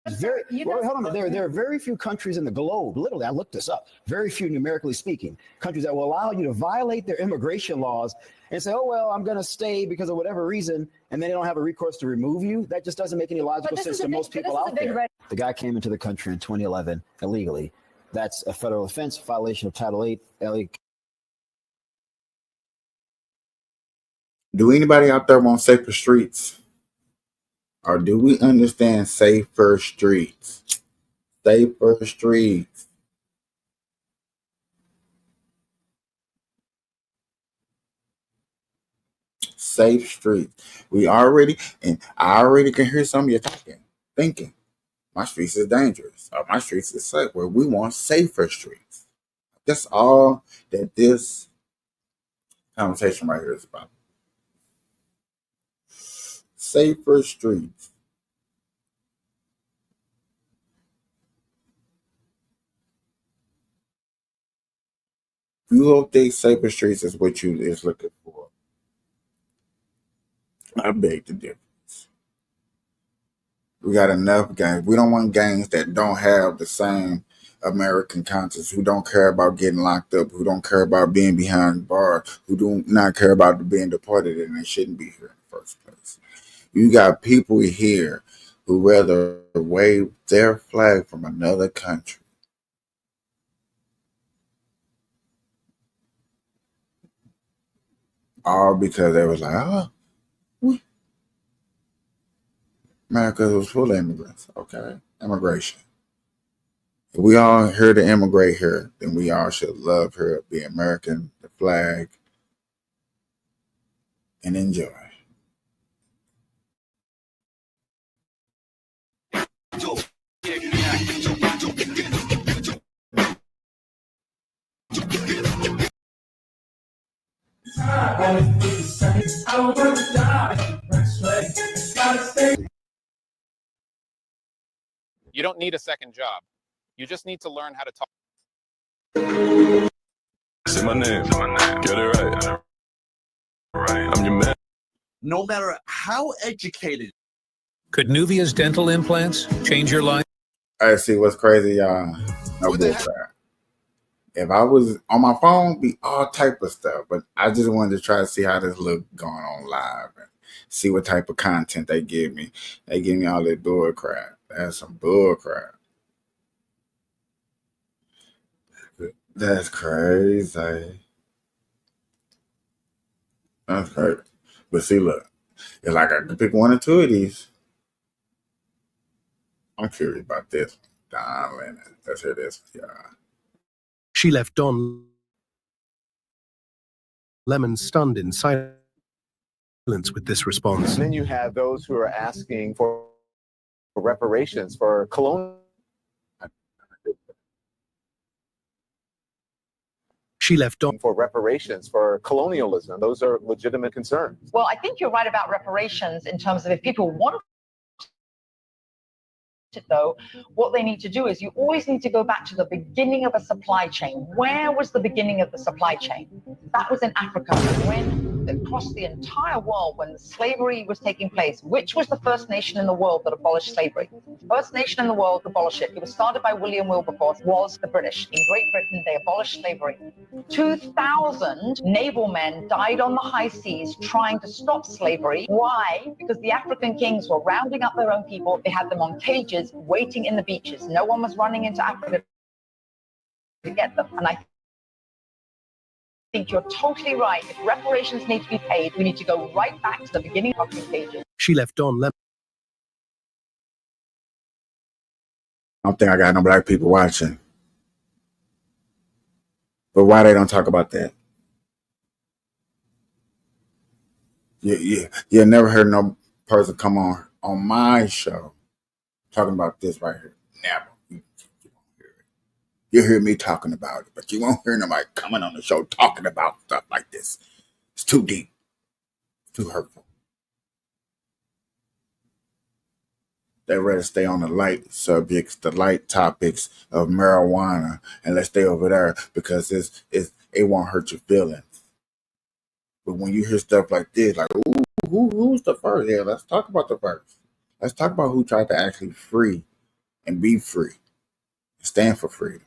Hold on. There are very few countries in the globe. Literally, I looked this up. Very few, numerically speaking, countries that will allow you to violate their immigration laws and say, "Oh well, I'm going to stay because of whatever reason," and then they don't have a recourse to remove you. That just doesn't make any logical sense to most people out there. The guy came into the country in 2011 illegally. That's a federal offense, violation of Title VIII. Ellie. Do anybody out there want safer streets? Or do we understand safer streets? Safer streets. Safe streets. I already can hear some of you thinking, my streets is dangerous, or my streets is safe. Well, we want safer streets. That's all that this conversation right here is about. Safer streets. You don't think safer streets is what you is looking for? I beg the difference. We got enough gangs. We don't want gangs that don't have the same American conscience, who don't care about getting locked up, who don't care about being behind bars, who do not care about being deported, and they shouldn't be here in the first place. You got people here who rather wave their flag from another country. All because they was like, America was full of immigrants. Okay, immigration. If we all here to immigrate here, then we all should love here, be American, the flag, and enjoy. You don't need a second job. You just need to learn how to talk. Say my name. Get it right. I'm your man. No matter how educated. Could Nuvia's dental implants change your life? I see what's crazy, y'all. No bullcrap. If I was on my phone, be all type of stuff. But I just wanted to try to see how this look going on live and see what type of content they give me. They give me all that bull crap. That's some bull crap. That's crazy. That's crazy. But see, look, it's like I can pick one or two of these. I'm curious about this one. Don Lennon. Let's hear this, y'all. She left Don Lemon stunned in silence with this response. And then you have those who are asking for reparations for colonial. She left Don for reparations for colonialism. Those are legitimate concerns. Well, I think you're right about reparations in terms of if people want it, though, what they need to do is you always need to go back to the beginning of a supply chain. Where was the beginning of the supply chain? That was in Africa. When across the entire world, when slavery was taking place, which was the first nation in the world that abolished slavery? First nation in the world to abolish it. It was started by William Wilberforce, was the British. In Great Britain, they abolished slavery. 2,000 naval men died on the high seas trying to stop slavery. Why? Because the African kings were rounding up their own people. They had them on cages waiting in the beaches. No one was running into Africa to get them. And I think you're totally right. If reparations need to be paid, we need to go right back to the beginning of the stages. She left Don Lemon. I don't think I got no black people watching. But why they don't talk about that? You never heard no person come on my show talking about this right here. Never. You hear me talking about it, but you won't hear nobody coming on the show talking about stuff like this. It's too deep, too hurtful. They'd rather stay on the light subjects, the light topics of marijuana, and let's stay over there because it won't hurt your feelings. But when you hear stuff like this, like, ooh, who's the first? Yeah, let's talk about the first. Let's talk about who tried to actually free and be free, stand for freedom.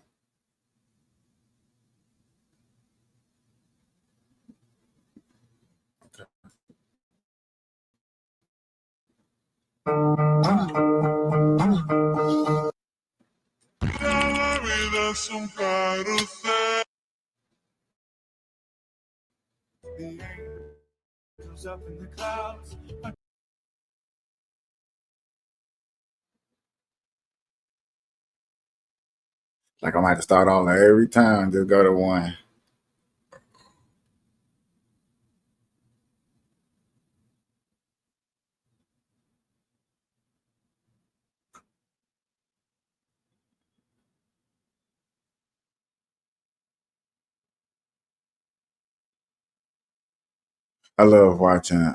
Up in the clouds. Like I might have to start all every time, just go to one. I love watching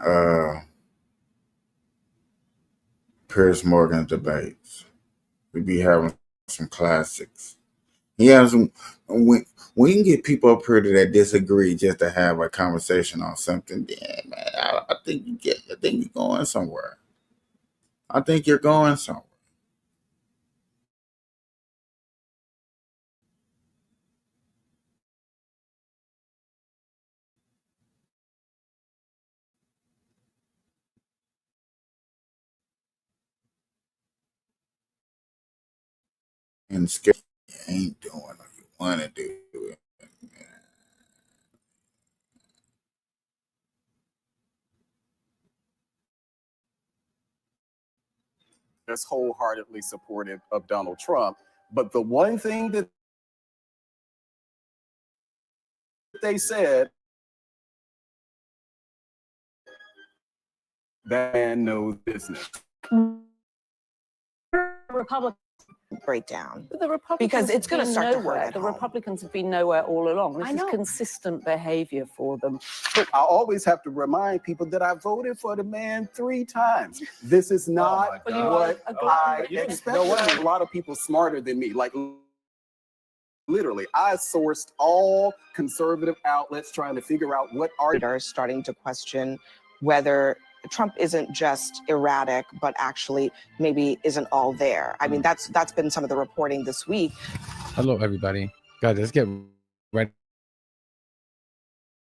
Piers Morgan debates. We be having some classics. He has some. We can get people up here that disagree just to have a conversation on something. Yeah, man, I think you're going somewhere. I think you're going somewhere. And scared you ain't doing what you want to do it. That's wholeheartedly supportive of Donald Trump. But the one thing that they said, that man knows business. Republicans breakdown. But the Republicans Because it's going to have been start to nowhere. hurt at The home. Republicans have been nowhere all along. This I is know. consistent behavior for them. But I always have to remind people that I voted for the man 3 times. This is not God. what I You know expected. what? A lot of people smarter than me. Like, literally, I sourced all conservative outlets trying to figure out what Are starting to question whether Trump isn't just erratic, but actually maybe isn't all there. I mean, that's been some of the reporting this week. Hello, everybody. Guys, let's get right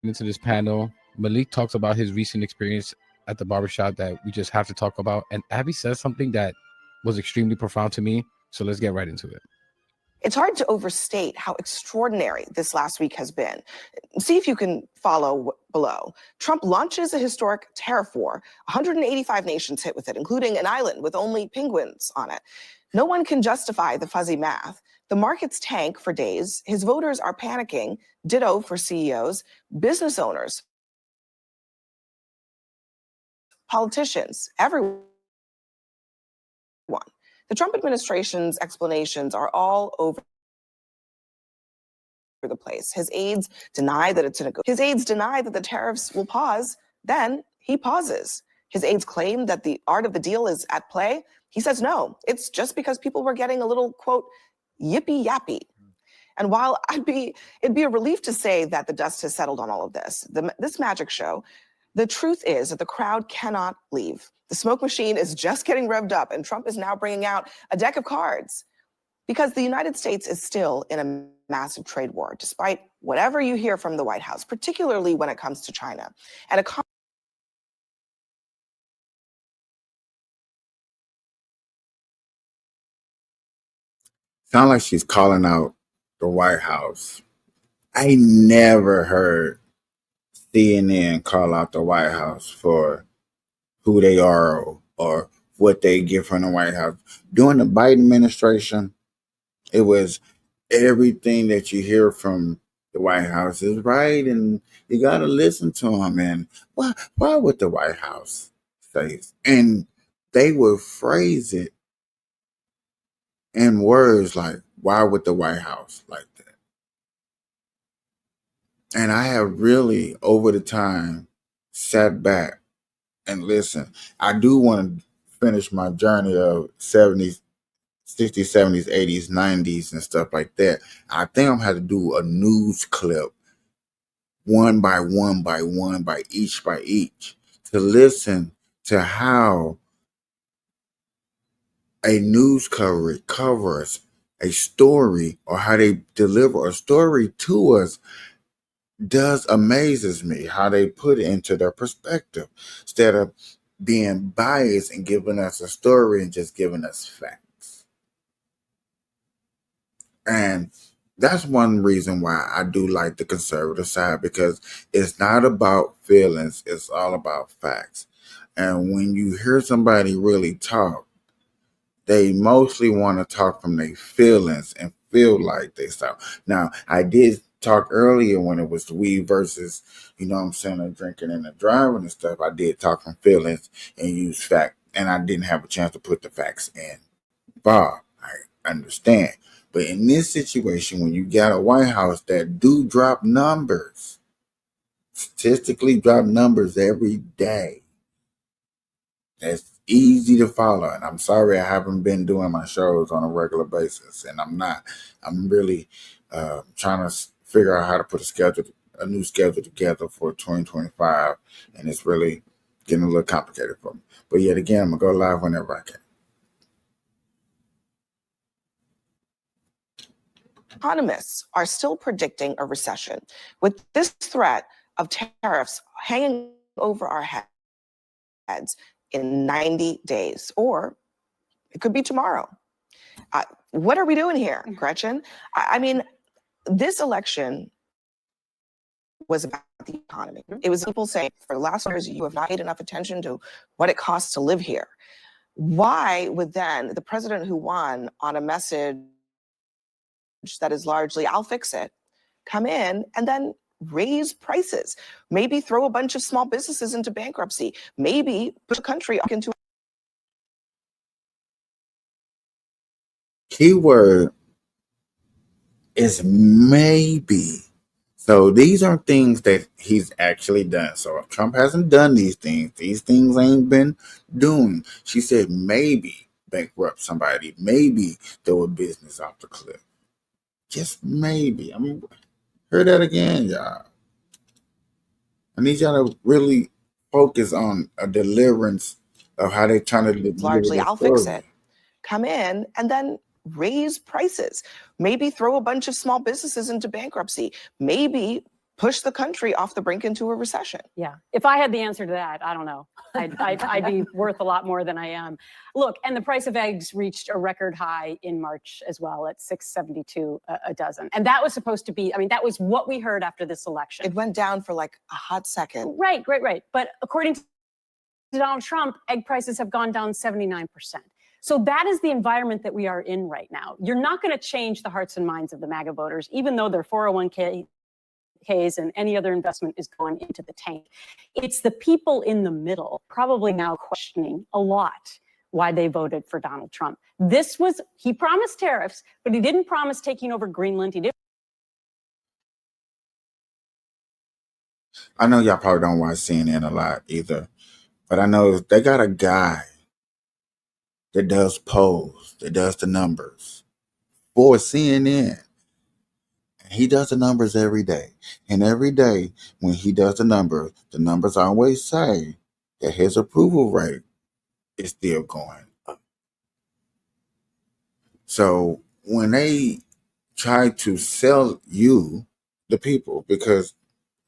into this panel. Malik talks about his recent experience at the barbershop that we just have to talk about. And Abby says something that was extremely profound to me. So let's get right into it. It's hard to overstate how extraordinary this last week has been. See if you can follow below. Trump launches a historic tariff war. 185 nations hit with it, including an island with only penguins on it. No one can justify the fuzzy math. The markets tank for days. His voters are panicking. Ditto for CEOs, business owners, politicians, everyone. The Trump administration's explanations are all over the place. His aides deny that the tariffs will pause. Then he pauses. His aides claim that the art of the deal is at play. He says no. It's just because people were getting a little, quote, yippee yappy. And while it'd be a relief to say that the dust has settled on all of this, this magic show, the truth is that the crowd cannot leave. The smoke machine is just getting revved up, and Trump is now bringing out a deck of cards because the United States is still in a massive trade war, despite whatever you hear from the White House, particularly when it comes to China. And Sound like she's calling out the White House. I never heard CNN call out the White House for who they are or what they get from the White House. During the Biden administration, it was everything that you hear from the White House is right, and you got to listen to them. And why would the White House say it? And they would phrase it in words like, why would the White House like that? And I have really, over the time, sat back and listened. I do want to finish my journey of 70s, 60s, 70s, 80s, 90s, and stuff like that. I think I'm going to have to do a news clip one by one by one by each to listen to how a news coverage covers a story or how they deliver a story to us does amazes me, how they put it into their perspective instead of being biased and giving us a story and just giving us facts. And that's one reason why I do like the conservative side, because it's not about feelings, it's all about facts. And when you hear somebody really talk, they mostly want to talk from their feelings and feel like they stop. Now, I did talk earlier when it was we versus, you know what I'm saying, the drinking and the driving and stuff. I did talk from feelings and use fact, and I didn't have a chance to put the facts in. Bob, I understand. But in this situation, when you got a White House that do drop numbers, statistically drop numbers every day, that's easy to follow. And I'm sorry I haven't been doing my shows on a regular basis, and I'm not. I'm really trying to figure out how to put a new schedule together for 2025, and it's really getting a little complicated for me. But yet again, I'm gonna go live whenever I can. Economists are still predicting a recession, with this threat of tariffs hanging over our heads in 90 days, or it could be tomorrow. What are we doing here, Gretchen? I mean, this election was about the economy. It was people saying, for the last years, you have not paid enough attention to what it costs to live here. Why would then the president who won on a message that is largely, I'll fix it, come in and then raise prices, maybe throw a bunch of small businesses into bankruptcy, maybe put the country into Keyword is maybe. So these are things that he's actually done. So if Trump hasn't done these things ain't been doing. She said maybe bankrupt somebody, maybe throw a business off the cliff. Just maybe. Hear that again, y'all. I need y'all to really focus on a deliverance of how they're trying to deliver largely, the I'll story. fix it, come in and then raise prices, maybe throw a bunch of small businesses into bankruptcy, maybe push the country off the brink into a recession. Yeah. If I had the answer to that, I don't know. I'd be worth a lot more than I am. Look, and the price of eggs reached a record high in March as well at $6.72 a dozen. And that was supposed to be, I mean, that was what we heard after this election. It went down for like a hot second. Right. But according to Donald Trump, egg prices have gone down 79%. So that is the environment that we are in right now. You're not going to change the hearts and minds of the MAGA voters, even though their 401ks and any other investment is going into the tank. It's the people in the middle probably now questioning a lot why they voted for Donald Trump. He promised tariffs, but he didn't promise taking over Greenland. He didn't. I know y'all probably don't watch CNN a lot either, but I know they got a guy that does polls, that does the numbers for CNN. He does the numbers every day. And every day when he does the numbers always say that his approval rate is still going up. So when they try to sell you, the people, because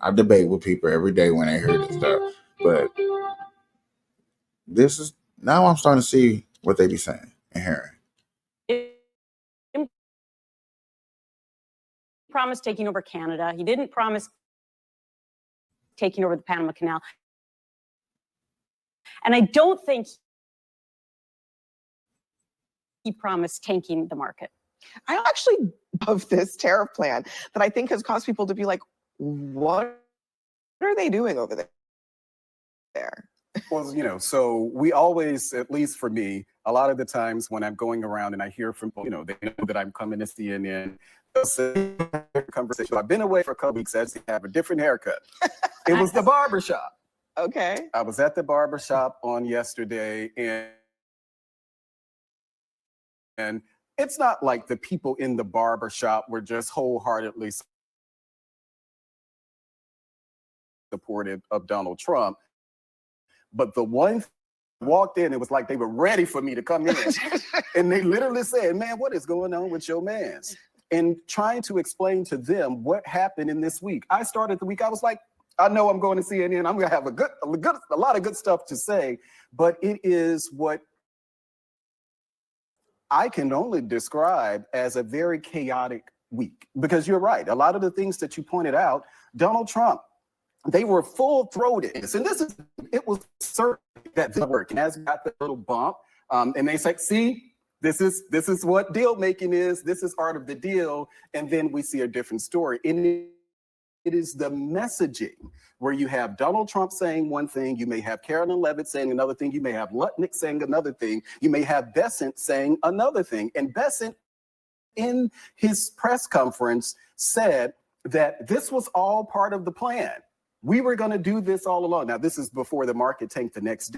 I debate with people every day when they hear this stuff, but this is, now I'm starting to see what they be saying and hearing. promise taking over Canada. He didn't promise taking over the Panama Canal. And I don't think he promised tanking the market. I actually love this tariff plan that I think has caused people to be like, what are they doing over there? Well, you know, so we always, at least for me, a lot of the times when I'm going around and I hear from, you know, they know that I'm coming to CNN, they'll say, conversation. I've been away for a couple weeks, I just have a different haircut. It was the barbershop. Okay. I was at the barbershop on yesterday, and it's not like the people in the barbershop were just wholeheartedly supportive of Donald Trump. But the one walked in, it was like they were ready for me to come in. And they literally said, man, what is going on with your mans? And trying to explain to them what happened in this week. I started the week, I was like, I know I'm going to CNN. I'm going to have a lot of good stuff to say, but it is what I can only describe as a very chaotic week. Because you're right, a lot of the things that you pointed out, Donald Trump, they were full-throated. And it was certain that this work. And as got the little bump, and they said, see, this is what deal making is. This is art of the deal. And then we see a different story. And it is the messaging where you have Donald Trump saying one thing, you may have Carolyn Levitt saying another thing, you may have Lutnick saying another thing, you may have Bessent saying another thing. And Bessent, in his press conference, said that this was all part of the plan. We were going to do this all along. Now, this is before the market tanked the next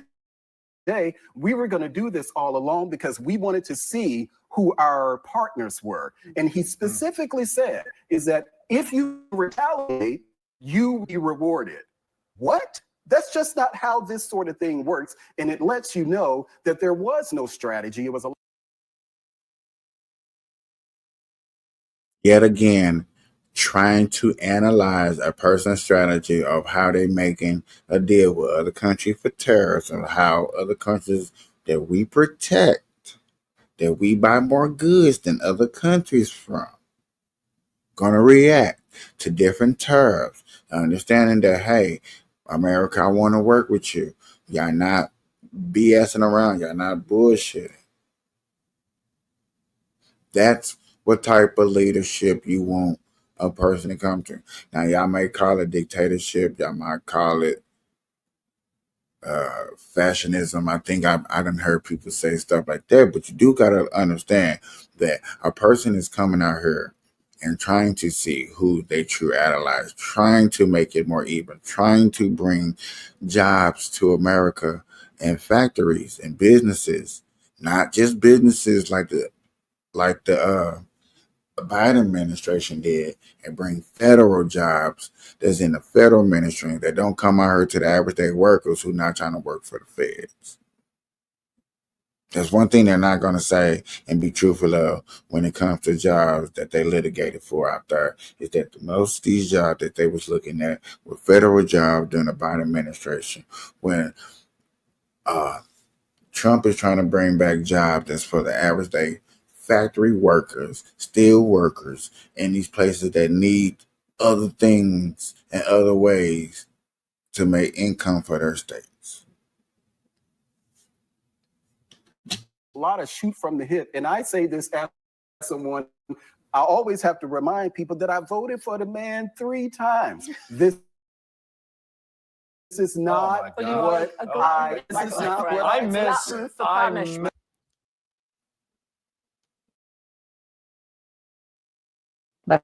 day. We were going to do this all along because we wanted to see who our partners were. And he specifically said is that if you retaliate, you be rewarded. What? That's just not how this sort of thing works. And it lets you know that there was no strategy. It was a Yet again, trying to analyze a person's strategy of how they're making a deal with other countries for tariffs and how other countries that we protect, that we buy more goods than other countries from, gonna react to different tariffs, understanding that, hey, America, I want to work with you. Y'all not BSing around. Y'all not bullshitting. That's what type of leadership you want a person to come to. Now, y'all may call it dictatorship. Y'all might call it fashionism. I think I done heard people say stuff like that, but you do got to understand that a person is coming out here and trying to see who they true allies, trying to make it more even, trying to bring jobs to America and factories and businesses, not just businesses like the Biden administration did, and bring federal jobs that's in the federal ministry that don't come out here to the everyday workers who not trying to work for the feds. There's one thing they're not going to say and be truthful of when it comes to jobs that they litigated for out there, is that most of these jobs that they was looking at were federal jobs during the Biden administration, when Trump is trying to bring back jobs that's for the average day factory workers, steel workers, in these places that need other things and other ways to make income for their states. A lot of shoot from the hip. And I say this as someone, I always have to remind people that I voted for the man 3 times. This is not what I miss. Let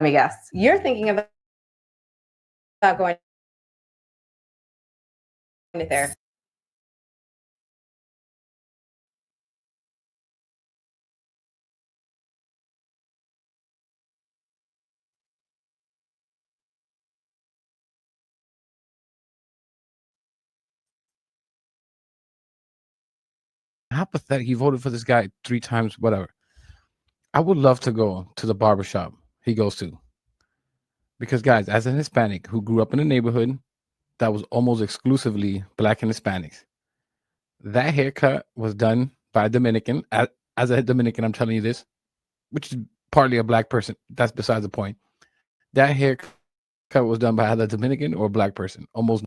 me guess. You're thinking about going to therapy. How pathetic. He voted for this guy 3 times, whatever. I would love to go to the barbershop he goes to. Because, guys, as an Hispanic who grew up in a neighborhood that was almost exclusively Black and Hispanics, that haircut was done by a Dominican. As a Dominican, I'm telling you this, which is partly a black person. That's besides the point. That haircut was done by either a Dominican or a black person. Almost.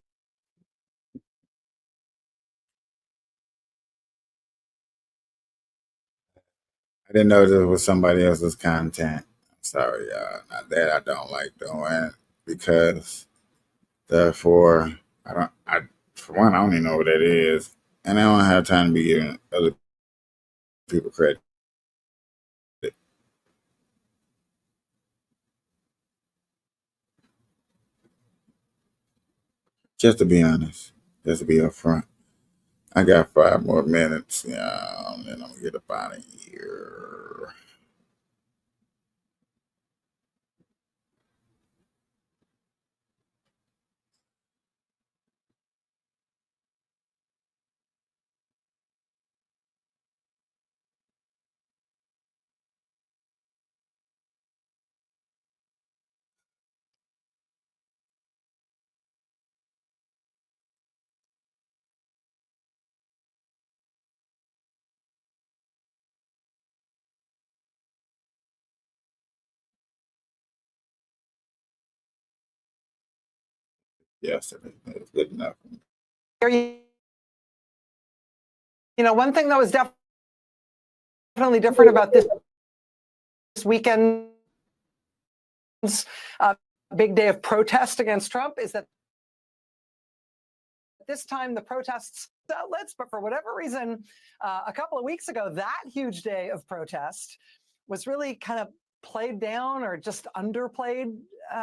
I didn't know this was somebody else's content. Sorry, y'all. Not that I don't like doing, because therefore for one, I don't even know what that is, and I don't have time to be giving other people credit. Just to be honest, just to be upfront. I got 5 more minutes, yeah, and then I'm gonna get up out of here. Yes, it's good enough. You know, one thing that was definitely different about this weekend's big day of protest against Trump is that this time the protests outlets, but for whatever reason, a couple of weeks ago, that huge day of protest was really kind of played down or just underplayed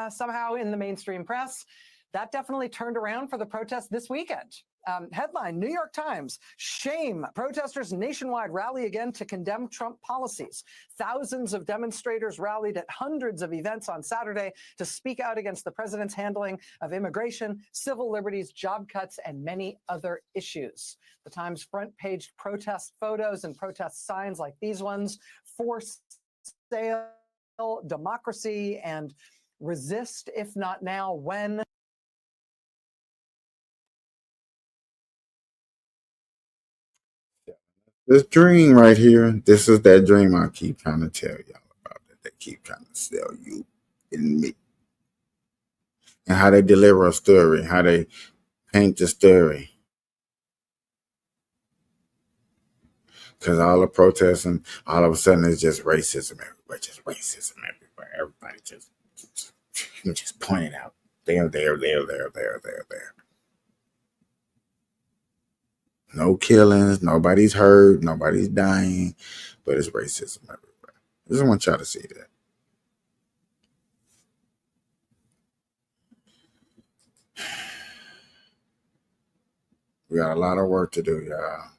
somehow in the mainstream press. That definitely turned around for the protest this weekend. Headline, New York Times, shame. Protesters nationwide rally again to condemn Trump policies. Thousands of demonstrators rallied at hundreds of events on Saturday to speak out against the president's handling of immigration, civil liberties, job cuts, and many other issues. The Times front page protest photos and protest signs like these ones: for sale, democracy, and resist, if not now, when? This dream right here, this is that dream I keep trying to tell y'all about, that they keep trying to sell you and me. And how they deliver a story, how they paint the story. Because all the protesting, all of a sudden it's just racism everywhere, just racism everywhere. Everybody just point it out. There. No killings, nobody's hurt, nobody's dying, but it's racism everywhere. I just want y'all to see that. We got a lot of work to do, y'all.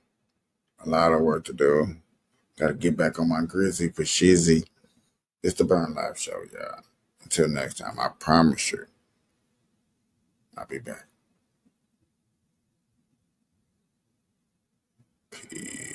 A lot of work to do. Got to get back on my Grizzly for Shizzy. It's the Burn Live Show, y'all. Until next time, I promise you, I'll be back. Peace.